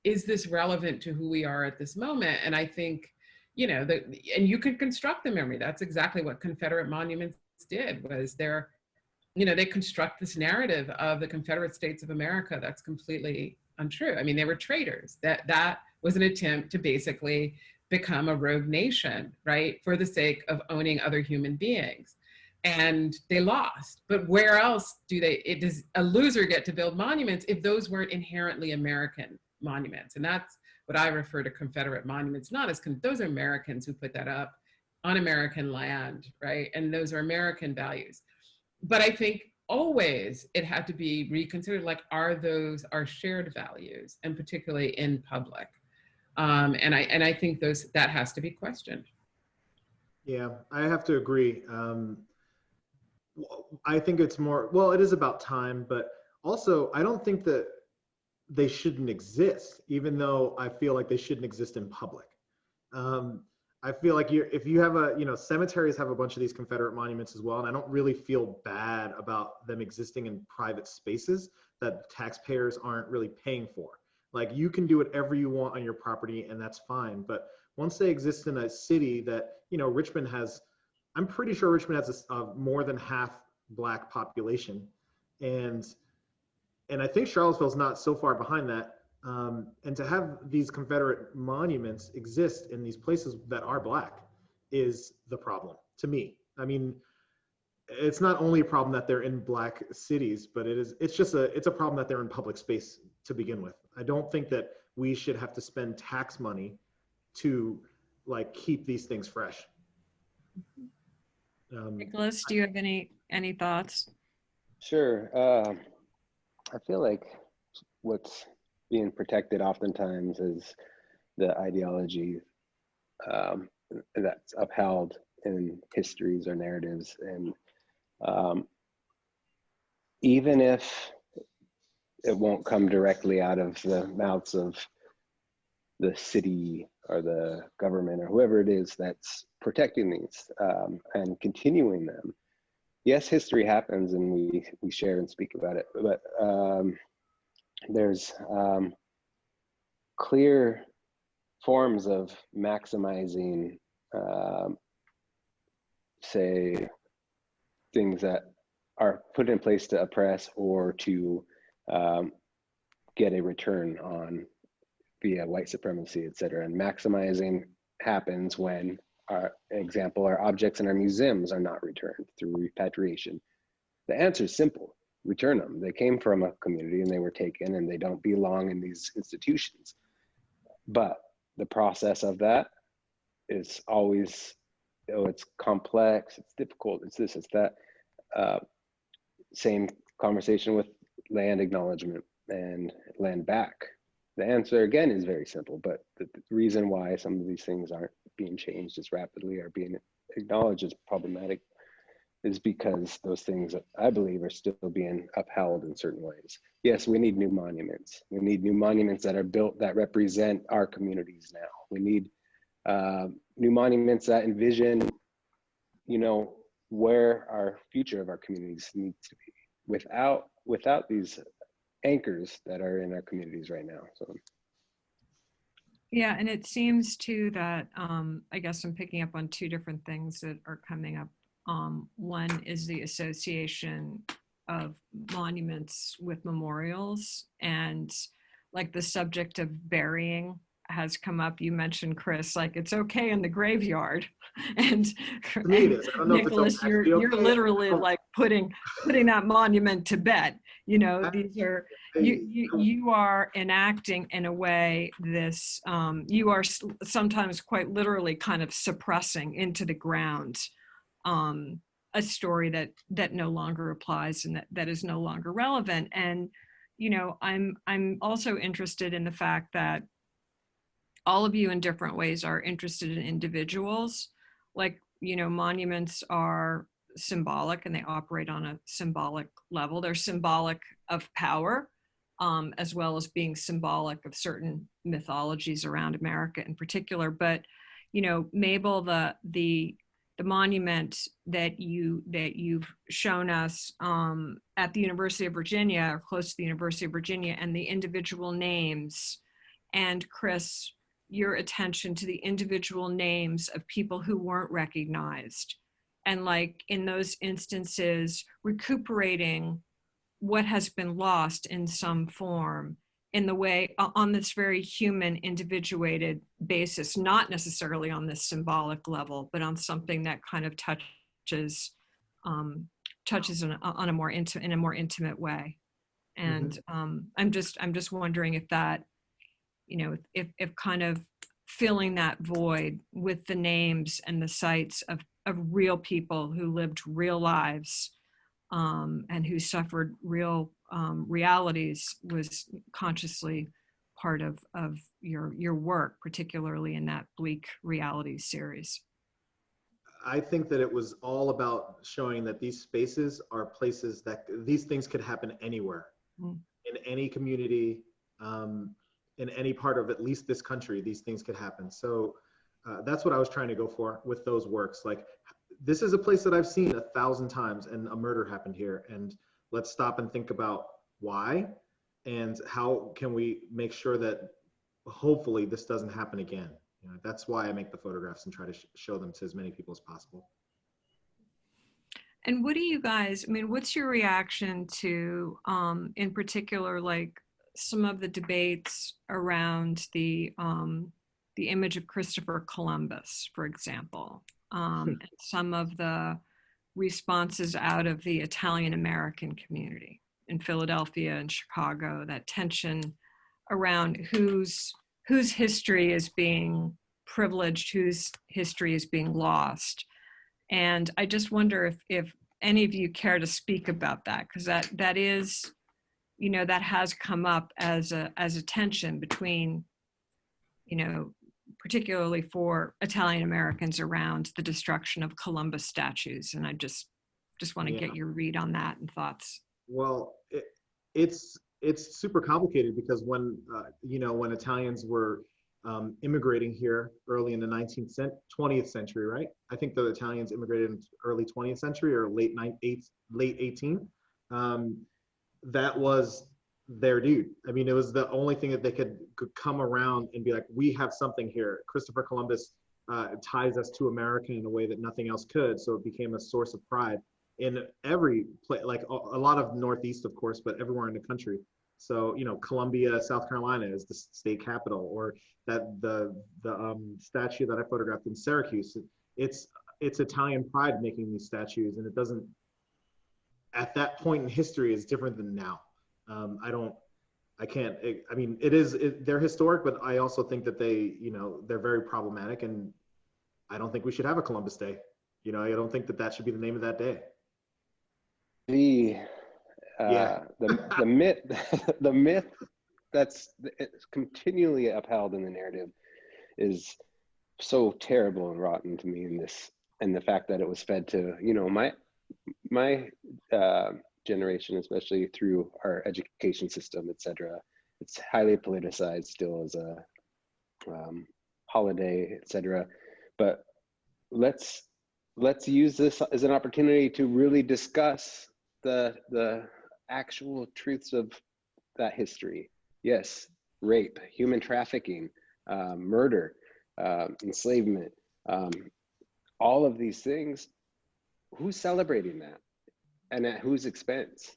is this relevant to who we are at this moment? And I think, and you can construct the memory. That's exactly what Confederate monuments did, was they construct this narrative of the Confederate States of America that's completely untrue. I mean, they were traitors. That was an attempt to basically become a rogue nation, right? For the sake of owning other human beings. and they lost. But where else does a loser get to build monuments if those weren't inherently American monuments? And that's what I refer to Confederate monuments, not as, those are Americans who put that up on American land, right? And those are American values. But I think always it had to be reconsidered, like, are those our shared values, and particularly in public? And I think that has to be questioned. Yeah, I have to agree. I think it's more, well, it is about time, but also I don't think that they shouldn't exist, even though I feel like they shouldn't exist in public. I feel like if you have cemeteries have a bunch of these Confederate monuments as well, and I don't really feel bad about them existing in private spaces that taxpayers aren't really paying for. Like, you can do whatever you want on your property, and that's fine. But once they exist in a city that, Richmond has, I'm pretty sure Richmond has a more than half Black population, and I think Charlottesville's not so far behind that. And to have these Confederate monuments exist in these places that are Black is the problem to me. I mean, it's not only a problem that they're in Black cities, but it's a problem that they're in public space to begin with. I don't think that we should have to spend tax money to keep these things fresh. Nicholas, do you have any thoughts? Sure. I feel like what's being protected oftentimes is the ideology that's upheld in histories or narratives. And even if it won't come directly out of the mouths of the city or the government or whoever it is that's protecting these and continuing them. Yes, history happens and we share and speak about it, but there's clear forms of maximizing, say, things that are put in place to oppress or to get a return on via white supremacy, et cetera. And maximizing happens when, our objects in our museums are not returned through repatriation. The answer is simple: return them. They came from a community and they were taken, and they don't belong in these institutions. But the process of that is always, it's complex, it's difficult, it's this, it's that. Same conversation with land acknowledgement and land back. The answer again is very simple, but the reason why some of these things aren't being changed as rapidly or being acknowledged as problematic is because those things, I believe, are still being upheld in certain ways. Yes, we need new monuments. We need new monuments that are built that represent our communities now. We need new monuments that envision, where our future of our communities needs to be without these anchors that are in our communities right now. So. Yeah, and it seems too that, I guess I'm picking up on two different things that are coming up. One is the association of monuments with memorials, and like the subject of burying has come up. You mentioned, Kris, like it's okay in the graveyard, and Nicholas, you're literally like putting that monument to bed. These are you are enacting in a way this you are sometimes quite literally kind of suppressing into the ground a story that no longer applies and that is no longer relevant. And I'm also interested in the fact that all of you in different ways are interested in individuals. Like, monuments are symbolic and they operate on a symbolic level. They're symbolic of power, as well as being symbolic of certain mythologies around America in particular. But, Mabel, the monument that you've shown us at the University of Virginia, or close to the University of Virginia, and the individual names, and Kris, your attention to the individual names of people who weren't recognized, and like in those instances recuperating what has been lost in some form in the way on this very human individuated basis, not necessarily on this symbolic level, but on something that kind of touches touches on a more intimate way. And I'm just wondering if that, if kind of filling that void with the names and the sites of real people who lived real lives, and who suffered real realities was consciously part of your work, particularly in that Bleak Realities series. I think that it was all about showing that these spaces are places that these things could happen anywhere, in any community, in any part of at least this country, these things could happen. So that's what I was trying to go for with those works. Like, this is a place that I've seen 1,000 times and a murder happened here. And let's stop and think about why and how can we make sure that hopefully this doesn't happen again. That's why I make the photographs and try to show them to as many people as possible. And what do you guys, what's your reaction to, in particular, like some of the debates around the image of Christopher Columbus, for example, and some of the responses out of the Italian American community in Philadelphia and Chicago, that tension around whose history is being privileged, whose history is being lost. And I just wonder if any of you care to speak about that, because that is, that has come up as a tension between, particularly for Italian Americans around the destruction of Columbus statues. And I just want to get your read on that and thoughts. Well, it's super complicated because when Italians were immigrating here early in the 20th century, right? I think the Italians immigrated in early 20th century or late 18th. That was their dude. It was the only thing that they could come around and be like, we have something here. Christopher Columbus ties us to America in a way that nothing else could. So it became a source of pride in every place, like a lot of Northeast, of course, but everywhere in the country. So, Columbia, South Carolina is the state capital, or that the statue that I photographed in Syracuse, it's Italian pride making these statues, and it doesn't, at that point in history, is different than now. They're historic, but I also think that they're very problematic, and I don't think we should have a Columbus Day. I don't think that should be the name of that day. The myth that's continually upheld in the narrative is so terrible and rotten to me and the fact that it was fed to, my generation, especially through our education system, etc. It's highly politicized still as a holiday, etc. But let's use this as an opportunity to really discuss the actual truths of that history. Yes, rape, human trafficking, murder, enslavement, all of these things. Who's celebrating that, and at whose expense?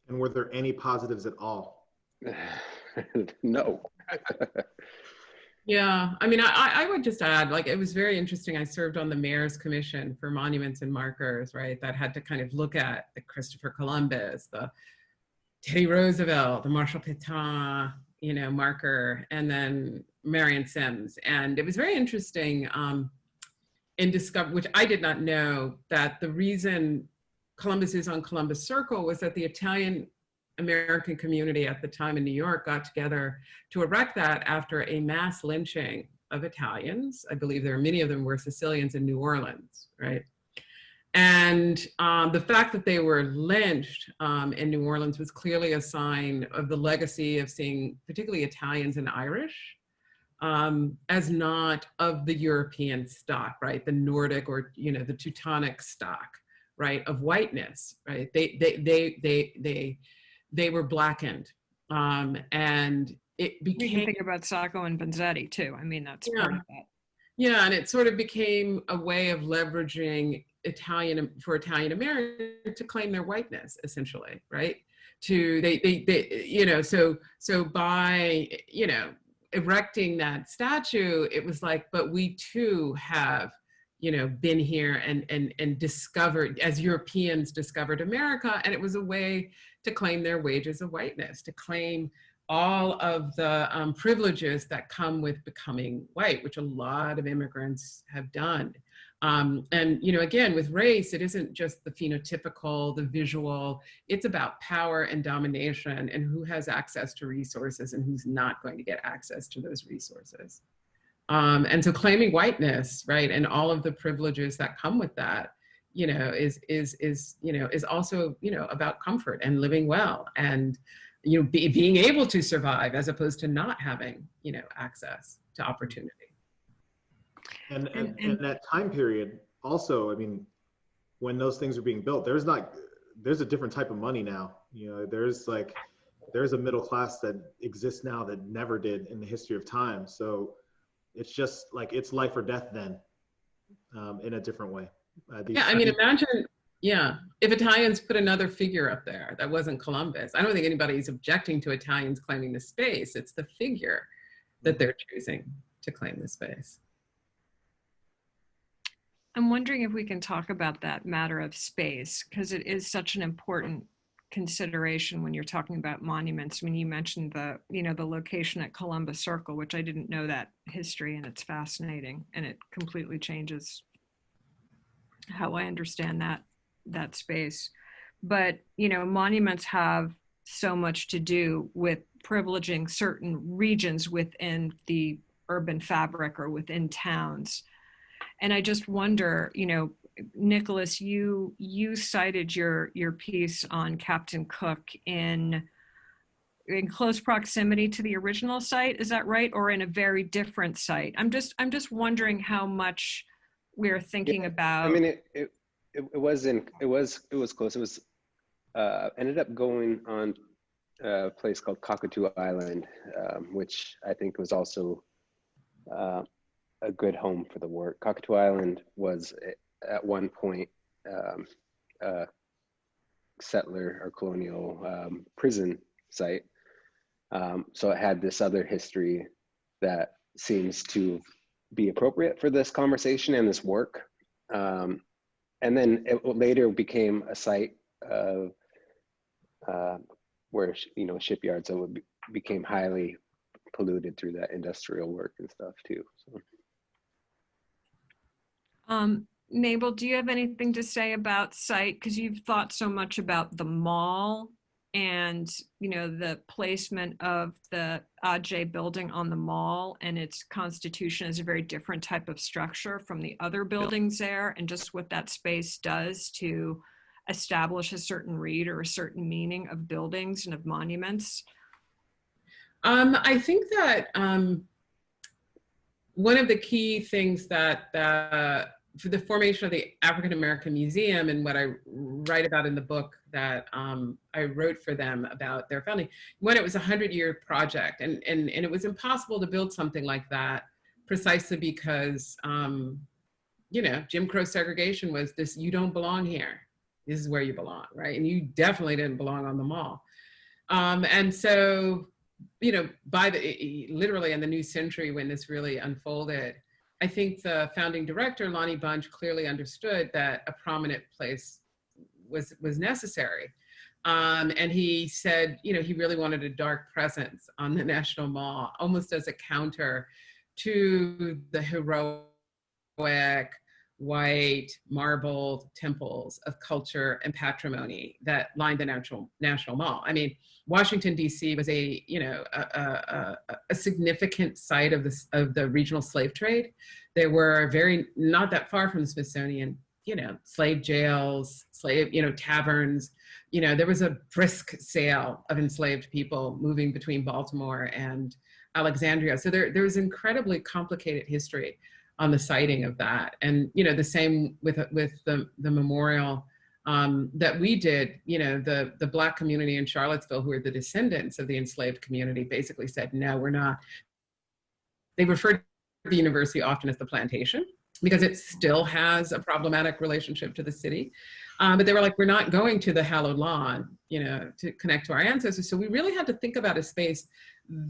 And were there any positives at all? No. Yeah, I would just add, like, it was very interesting. I served on the Mayor's Commission for Monuments and Markers, right? That had to kind of look at the Christopher Columbus, the Teddy Roosevelt, the Marshall Pétain, marker, and then Marion Sims. And it was very interesting in discover, which I did not know, that the reason Columbus is on Columbus Circle was that the Italian American community at the time in New York got together to erect that after a mass lynching of Italians. I believe many of them were Sicilians in New Orleans, right? And the fact that they were lynched in New Orleans was clearly a sign of the legacy of seeing particularly Italians and Irish as not of the European stock, right? The Nordic or, the Teutonic stock, right? Of whiteness, right? They were blackened, and it became. You can think about Sacco and Vanzetti too. That's part of that. Yeah, and it sort of became a way of leveraging Italian Americans to claim their whiteness, essentially, right? So by erecting that statue, it was like, but we too have been here and discovered, as Europeans discovered America, and it was a way to claim their wages of whiteness, to claim all of the privileges that come with becoming white, which a lot of immigrants have done. And again, with race, it isn't just the phenotypical, the visual, it's about power and domination and who has access to resources and who's not going to get access to those resources. And so claiming whiteness, right, and all of the privileges that come with that, is also, about comfort and living well and, being able to survive as opposed to not having, access to opportunity. And that time period also, I mean, when those things are being built, there's a different type of money now. There's a middle class that exists now that never did in the history of time. So it's just like, it's life or death then, in a different way. Imagine, if Italians put another figure up there that wasn't Columbus. I don't think anybody's objecting to Italians claiming the space. It's the figure that they're choosing to claim the space. I'm wondering if we can talk about that matter of space, because it is such an important consideration when you're talking about monuments. I mean, you mentioned the location at Columbus Circle, which I didn't know that history, and it's fascinating, and it completely changes how I understand that space. But, monuments have so much to do with privileging certain regions within the urban fabric or within towns. And I just wonder, Nicholas, you cited your piece on Captain Cook in close proximity to the original site. Is that right? Or in a very different site? I'm just wondering how much we're thinking about. I mean, it was close. It was ended up going on a place called Cockatoo Island, which I think was also a good home for the work. Cockatoo Island was at one point settler or colonial prison site. So it had this other history that seems to be appropriate for this conversation and this work. And then it later became a site of where, shipyards became highly polluted through that industrial work and stuff too. So. Mabel, do you have anything to say about site? Because you've thought so much about the mall and, the placement of the AJ building on the mall and its constitution as a very different type of structure from the other buildings there, and just what that space does to establish a certain read or a certain meaning of buildings and of monuments. I think that one of the key things that for the formation of the African American Museum and what I write about in the book that I wrote for them about their founding, when it was a 100-year project, and it was impossible to build something like that precisely because, Jim Crow segregation was this: you don't belong here. This is where you belong, right? And you definitely didn't belong on the mall. And so, literally in the new century when this really unfolded, I think the founding director, Lonnie Bunch, clearly understood that a prominent place was necessary. And he said, he really wanted a dark presence on the National Mall, almost as a counter to the heroic white marble temples of culture and patrimony that lined the National Mall. I mean, Washington, D.C. was a significant site of the regional slave trade. They were not that far from the Smithsonian, slave jails, taverns. There was a brisk sale of enslaved people moving between Baltimore and Alexandria. So there was incredibly complicated history on the siting of that. And, the same with the memorial that we did, the Black community in Charlottesville, who are the descendants of the enslaved community, basically said, no, we're not. They referred to the university often as the plantation because it still has a problematic relationship to the city. But they were like, we're not going to the hallowed lawn, to connect to our ancestors. So we really had to think about a space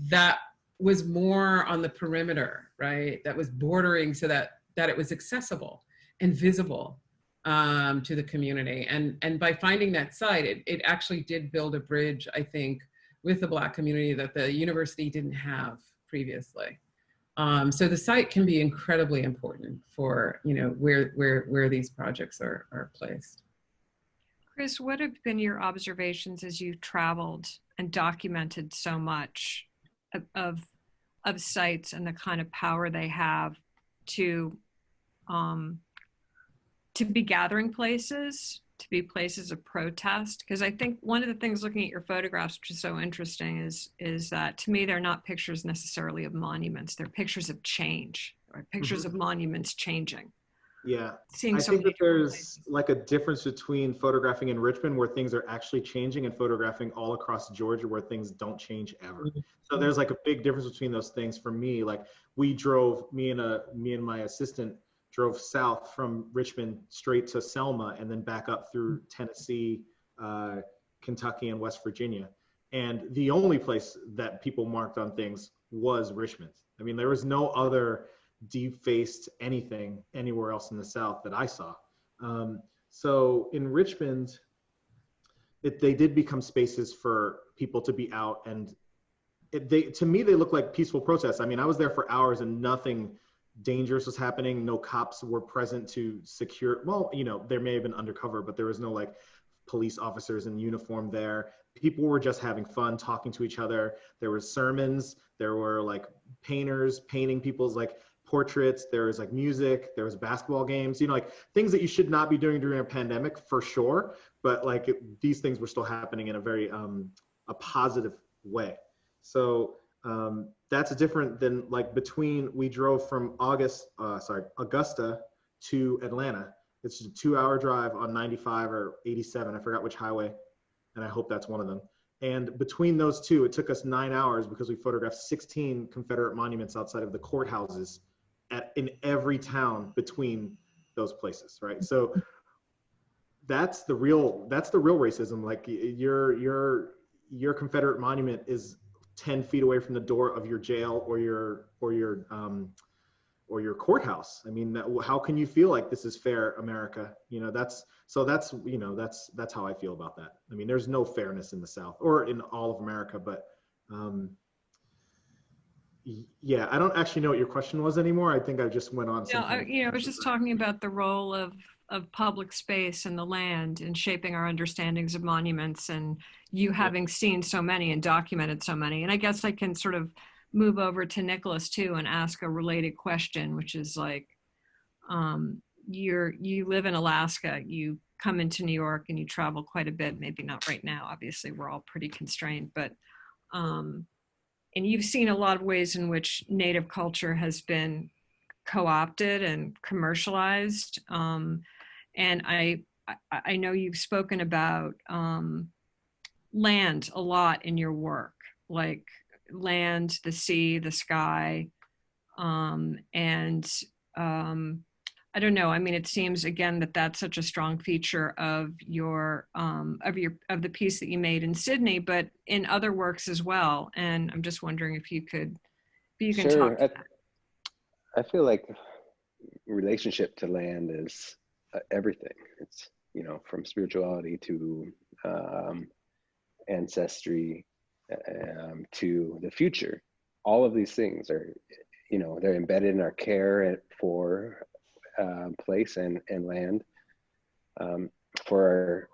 that was more on the perimeter, right? That was bordering so that it was accessible. and visible to the community. And by finding that site, it actually did build a bridge, I think, with the Black community that the university didn't have previously. So the site can be incredibly important for, you know, where these projects are placed. Kris, what have been your observations as you've traveled and documented so much of sites and the kind of power they have to be gathering places, to be places of protest? Because I think one of the things looking at your photographs, which is so interesting, is that to me, they're not pictures necessarily of monuments. They're pictures of change, or pictures of monuments changing. Yeah, Seeing I so think many that there's places. like a difference between photographing in Richmond where things are actually changing and photographing all across Georgia where things don't change ever. So there's like a big difference between those things for me. Like we drove, me and my assistant drove south from Richmond straight to Selma and then back up through Tennessee, Kentucky, and West Virginia. And the only place that people marked on things was Richmond. I mean, there was no other defaced anything anywhere else in the South that I saw. So in Richmond, they did become spaces for people to be out, and to me, they look like peaceful protests. I mean, I was there for hours and nothing dangerous was happening. No cops were present to secure. Well, you know, there may have been undercover, but there was no like police officers in uniform there. People were just having fun, talking to each other. There were sermons. There were like painters painting people's like portraits. There was like music. There was basketball games. You know, like things that you should not be doing during a pandemic for sure. But like these things were still happening in a very a positive way. So that's different than like we drove from Augusta to Atlanta. It's just a 2-hour drive on 95 or 87. I forgot which highway, and I hope that's one of them. And between those two, it took us 9 hours because we photographed 16 Confederate monuments outside of the courthouses in every town between those places, right? So that's the real racism. Like your Confederate monument is 10 feet away from the door of your jail or your courthouse. I mean, how can you feel like this is fair, America? You know, that's how I feel about that. I mean, there's no fairness in the South or in all of America, but yeah, I don't actually know what your question was anymore. I think I just went on. No, I was just talking about the role of public space and the land in shaping our understandings of monuments, and you having seen so many and documented so many. And I guess I can sort of move over to Nicholas too and ask a related question, which is like, you live in Alaska, you come into New York and you travel quite a bit, maybe not right now, obviously we're all pretty constrained, but and you've seen a lot of ways in which Native culture has been co-opted and commercialized. And I know you've spoken about land a lot in your work, like land, the sea, the sky, and I don't know. I mean, it seems again that that's such a strong feature of the piece that you made in Sydney, but in other works as well. And I'm just wondering if you can Sure. talk to that. I feel like relationship to land is everything. It's, you know, from spirituality to ancestry to the future. All of these things are, you know, they're embedded in our care for place and land for our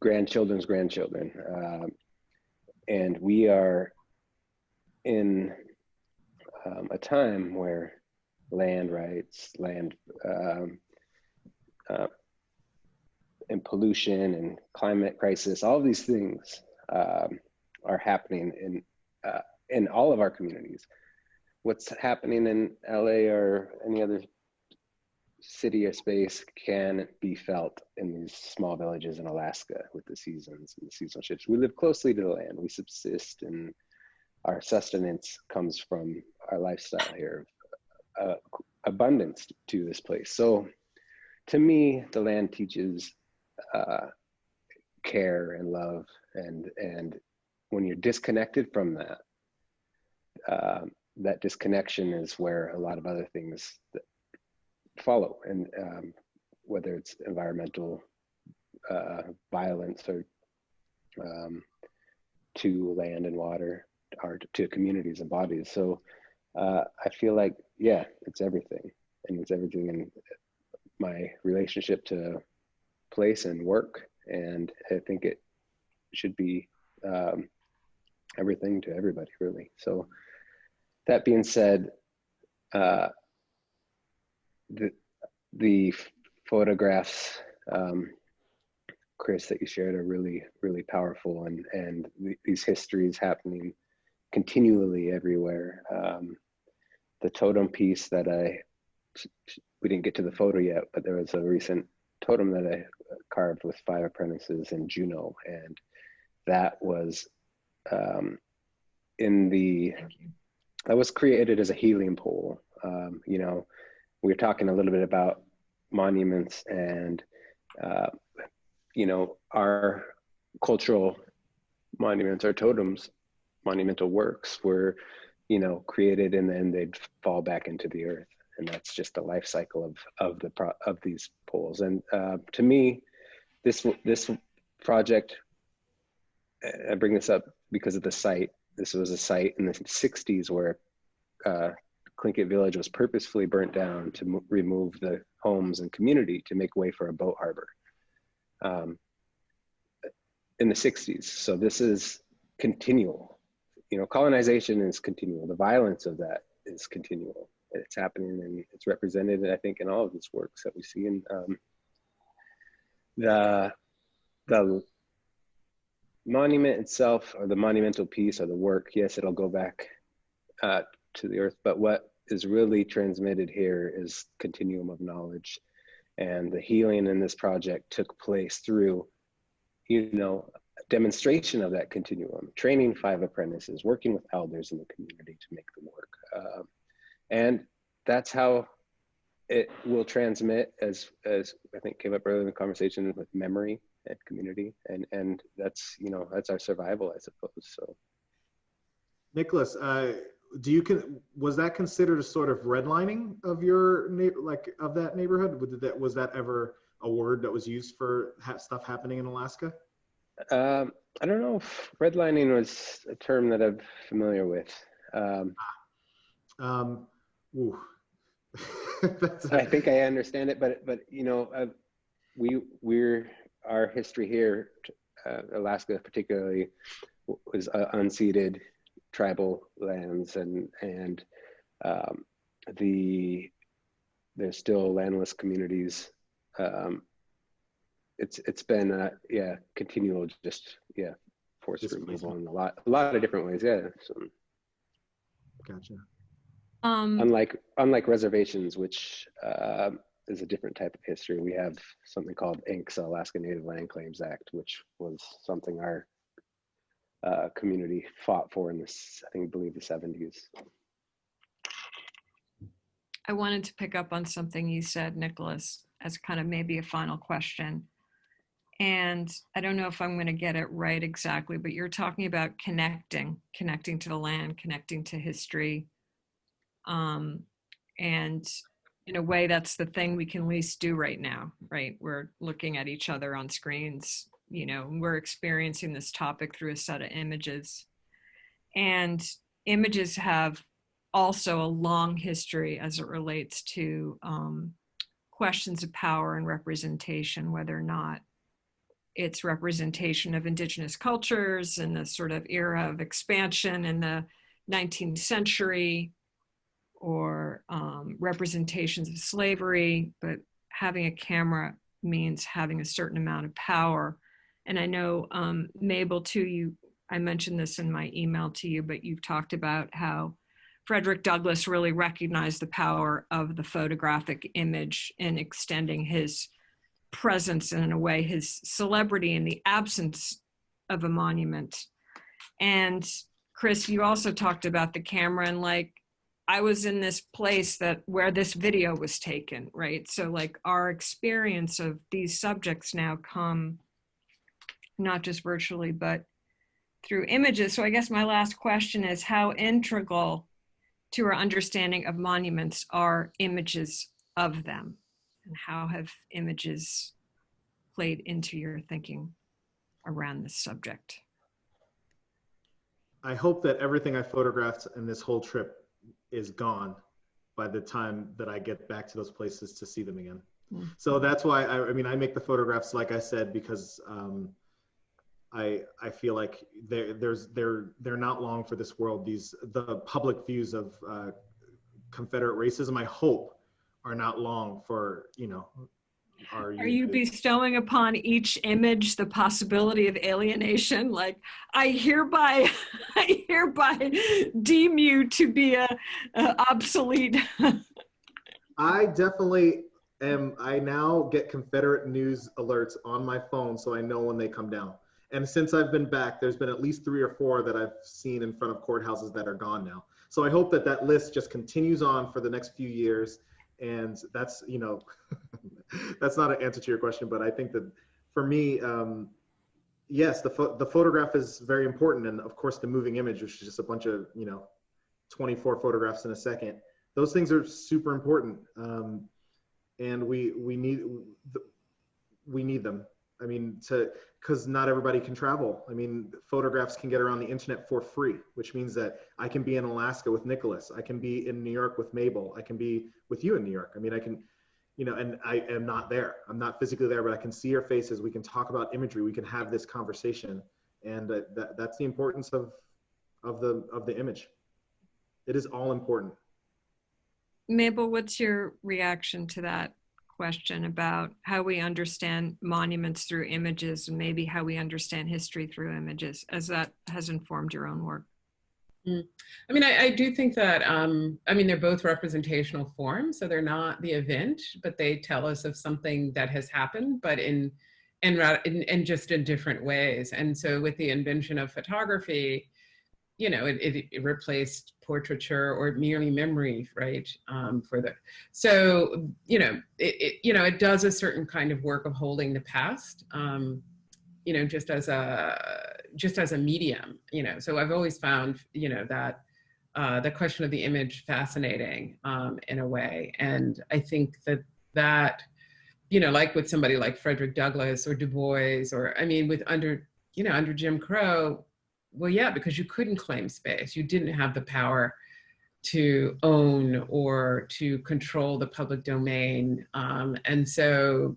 grandchildren's grandchildren. And we are in a time where land rights, land and pollution and climate crisis, all of these things are happening in all of our communities. What's happening in LA or any other city or space can be felt in these small villages in Alaska with the seasons and the seasonal shifts. We live closely to the land. We subsist, and our sustenance comes from our lifestyle here, abundance to this place. So to me, the land teaches care and love, and when you're disconnected from that, that disconnection is where a lot of other things that follow. And whether it's environmental violence or to land and water, or to communities and bodies. So I feel like, yeah, it's everything. And it's everything in my relationship to place and work. And I think it should be everything to everybody, really. So that being said, the photographs, Kris, that you shared are really, really powerful, and these histories happening continually everywhere. The totem piece that we didn't get to the photo yet, but there was a recent totem that I carved with 5 apprentices in Juneau, and that was that was created as a healing pole. You know, we were talking a little bit about monuments, and you know, our cultural monuments, our totems, monumental works were, you know, created and then they'd fall back into the earth, and that's just the life cycle of these poles. And to me, this project, I bring this up because of the site. This was a site in the 60s where Tlingit village was purposefully burnt down to remove the homes and community to make way for a boat harbor in the 60s. So this is continual. You know, colonization is continual. The violence of that is continual. It's happening, and it's represented, I think, in all of these works that we see. In the monument itself, or the monumental piece, or the work, yes, it'll go back to the earth, but what is really transmitted here is continuum of knowledge. And the healing in this project took place through, you know, demonstration of that continuum, training 5 apprentices, working with elders in the community to make the work. And that's how it will transmit, as I think came up earlier in the conversation, with memory and community. And that's, you know, that's our survival, I suppose. So, Nicholas, was that considered a sort of redlining of your of that neighborhood? Was that ever a word that was used for stuff happening in Alaska? I don't know if redlining was a term that I'm familiar with. I think I understand it, but you know, our history here, Alaska particularly, was unceded tribal lands, and there's still landless communities. It's been continual, forced removal in a lot of different ways. Yeah. So, gotcha. Unlike reservations, which is a different type of history, we have something called ANCSA, Alaska Native Land Claims Act, which was something our community fought for in I believe the 70s. I wanted to pick up on something you said, Nicholas, as kind of maybe a final question. And I don't know if I'm going to get it right exactly, but you're talking about connecting to the land, connecting to history. And in a way, that's the thing we can least do right now, right? We're looking at each other on screens, you know, we're experiencing this topic through a set of images. And images have also a long history as it relates to questions of power and representation, whether or not it's representation of indigenous cultures in the sort of era of expansion in the 19th century, or representations of slavery. But having a camera means having a certain amount of power. And I know, Mabel, too, I mentioned this in my email to you, but you've talked about how Frederick Douglass really recognized the power of the photographic image in extending his presence, and in a way, his celebrity in the absence of a monument. And Kris, you also talked about the camera, and like, I was in this place where this video was taken, right? So like our experience of these subjects now come not just virtually, but through images. So I guess my last question is, how integral to our understanding of monuments are images of them? and how have images played into your thinking around this subject? I hope that everything I photographed in this whole trip is gone by the time that I get back to those places to see them again. Mm. So that's why I mean, I make the photographs, like I said, because I feel like they're not long for this world. The public views of Confederate racism, I hope, are not long for, you know, Are you bestowing upon each image the possibility of alienation? Like, I hereby deem you to be a obsolete. I definitely am. I now get Confederate news alerts on my phone, so I know when they come down. And since I've been back, there's been at least 3 or 4 that I've seen in front of courthouses that are gone now. So I hope that that list just continues on for the next few years. And that's, you know, that's not an answer to your question, but I think that for me, yes, the photograph is very important. And of course, the moving image, which is just a bunch of, you know, 24 photographs in a second. Those things are super important. And we need them. I mean, because not everybody can travel. I mean, photographs can get around the internet for free, which means that I can be in Alaska with Nicholas. I can be in New York with Mabel. I can be with you in New York. I mean, I can, you know, and I am not there. I'm not physically there, but I can see your faces. We can talk about imagery. We can have this conversation. And that's the importance of the image. It is all important. Mabel, what's your reaction to that question about how we understand monuments through images and maybe how we understand history through images, as that has informed your own work? I mean, I do think that, I mean, they're both representational forms, so they're not the event, but they tell us of something that has happened, but in just in different ways. And so with the invention of photography, you know, it replaced portraiture or merely memory, right? So, you know, it does a certain kind of work of holding the past, you know, just as a medium, you know. So I've always found, you know, that the question of the image fascinating in a way. And I think that, you know, like with somebody like Frederick Douglass or Du Bois, or, I mean, under Jim Crow, well, yeah, because you couldn't claim space. You didn't have the power to own or to control the public domain. And so,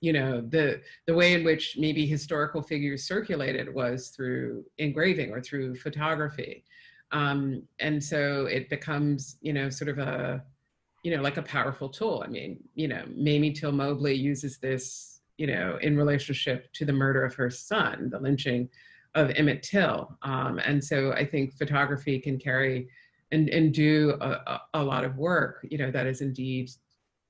you know, the way in which maybe historical figures circulated was through engraving or through photography. And so it becomes, you know, sort of a, you know, like a powerful tool. I mean, you know, Mamie Till Mobley uses this, you know, in relationship to the murder of her son, the lynching of Emmett Till. And so I think photography can carry and do a lot of work, you know, that is indeed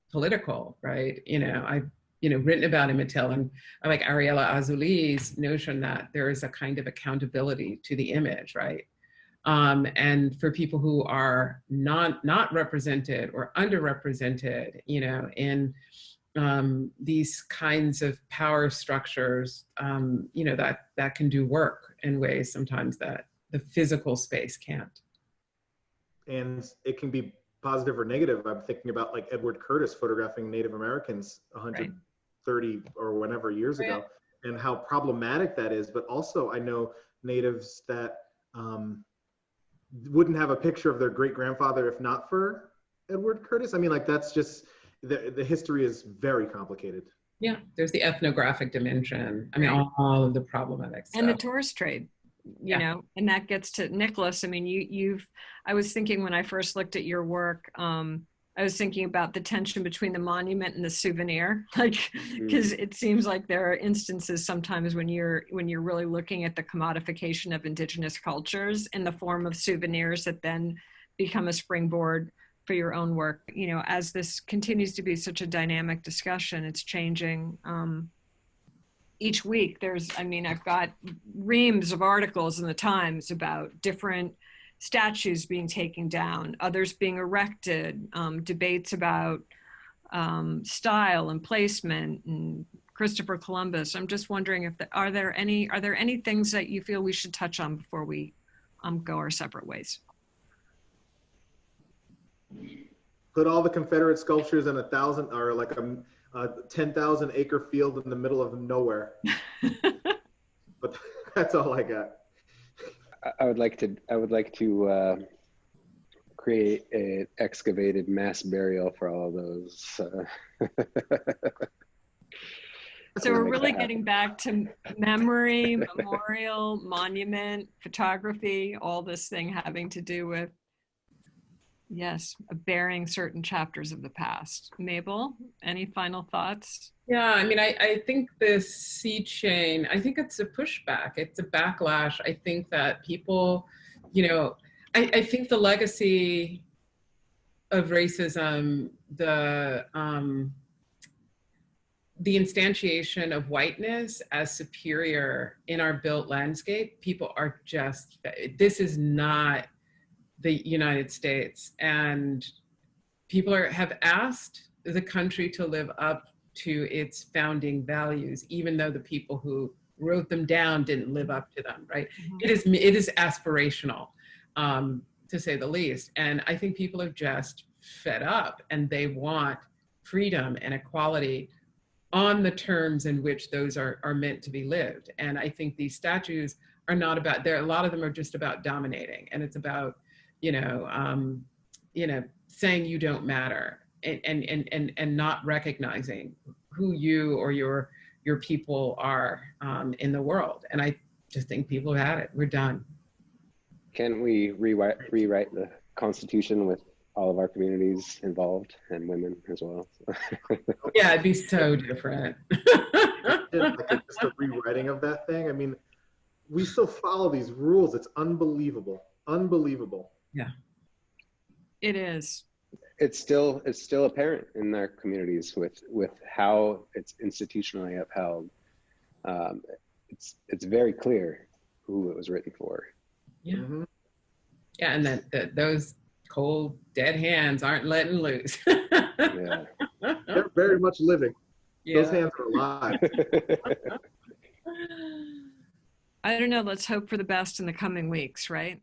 political, right? You know, I've, you know, written about Emmett Till, and I like Ariella Azuli's notion that there is a kind of accountability to the image, right? And for people who are not represented or underrepresented, you know, in these kinds of power structures, you know, that can do work in ways sometimes that the physical space can't. And it can be positive or negative. I'm thinking about like Edward Curtis photographing Native Americans 130 or whenever years ago, and how problematic that is. But also I know natives that wouldn't have a picture of their great grandfather if not for Edward Curtis. I mean, like, that's just, the history is very complicated. Yeah, there's the ethnographic dimension. I mean, all of the problematic stuff. And the tourist trade, you know, and that gets to Nicholas. I mean, I was thinking when I first looked at your work, I was thinking about the tension between the monument and the souvenir, like, because it seems like there are instances sometimes when you're really looking at the commodification of indigenous cultures in the form of souvenirs that then become a springboard for your own work. You know, as this continues to be such a dynamic discussion, it's changing. Each week I've got reams of articles in the Times about different statues being taken down, others being erected, debates about style and placement and Christopher Columbus. I'm just wondering are there any things that you feel we should touch on before we go our separate ways? Put all the Confederate sculptures in 1,000 or like a 10,000 acre field in the middle of nowhere. But that's all I got. I would like to create an excavated mass burial for all of those. So we're really getting back to memory, memorial, monument, photography, all this thing having to do with, yes, bearing certain chapters of the past. Mabel, any final thoughts? Yeah, I mean, I think this sea chain, I think it's a pushback. It's a backlash. I think that people, you know, I think the legacy of racism, the instantiation of whiteness as superior in our built landscape, people are just, this is not the United States. And people have asked the country to live up to its founding values, even though the people who wrote them down didn't live up to them, right? Mm-hmm. It is aspirational, to say the least. And I think people are just fed up and they want freedom and equality on the terms in which those are meant to be lived. And I think these statues are not about, a lot of them are just about dominating, and it's about, saying you don't matter, and not recognizing who you or your people are in the world. And I just think people have had it. We're done. Can we rewrite the Constitution with all of our communities involved and women as well? Yeah, it'd be so different. Like just a rewriting of that thing. I mean, we still follow these rules. It's unbelievable. Unbelievable. Yeah. It is. It's still apparent in our communities with how it's institutionally upheld. It's very clear who it was written for. Yeah. Mm-hmm. Yeah, and that those cold dead hands aren't letting loose. Yeah. They're very much living. Yeah. Those hands are alive. I don't know. Let's hope for the best in the coming weeks, right?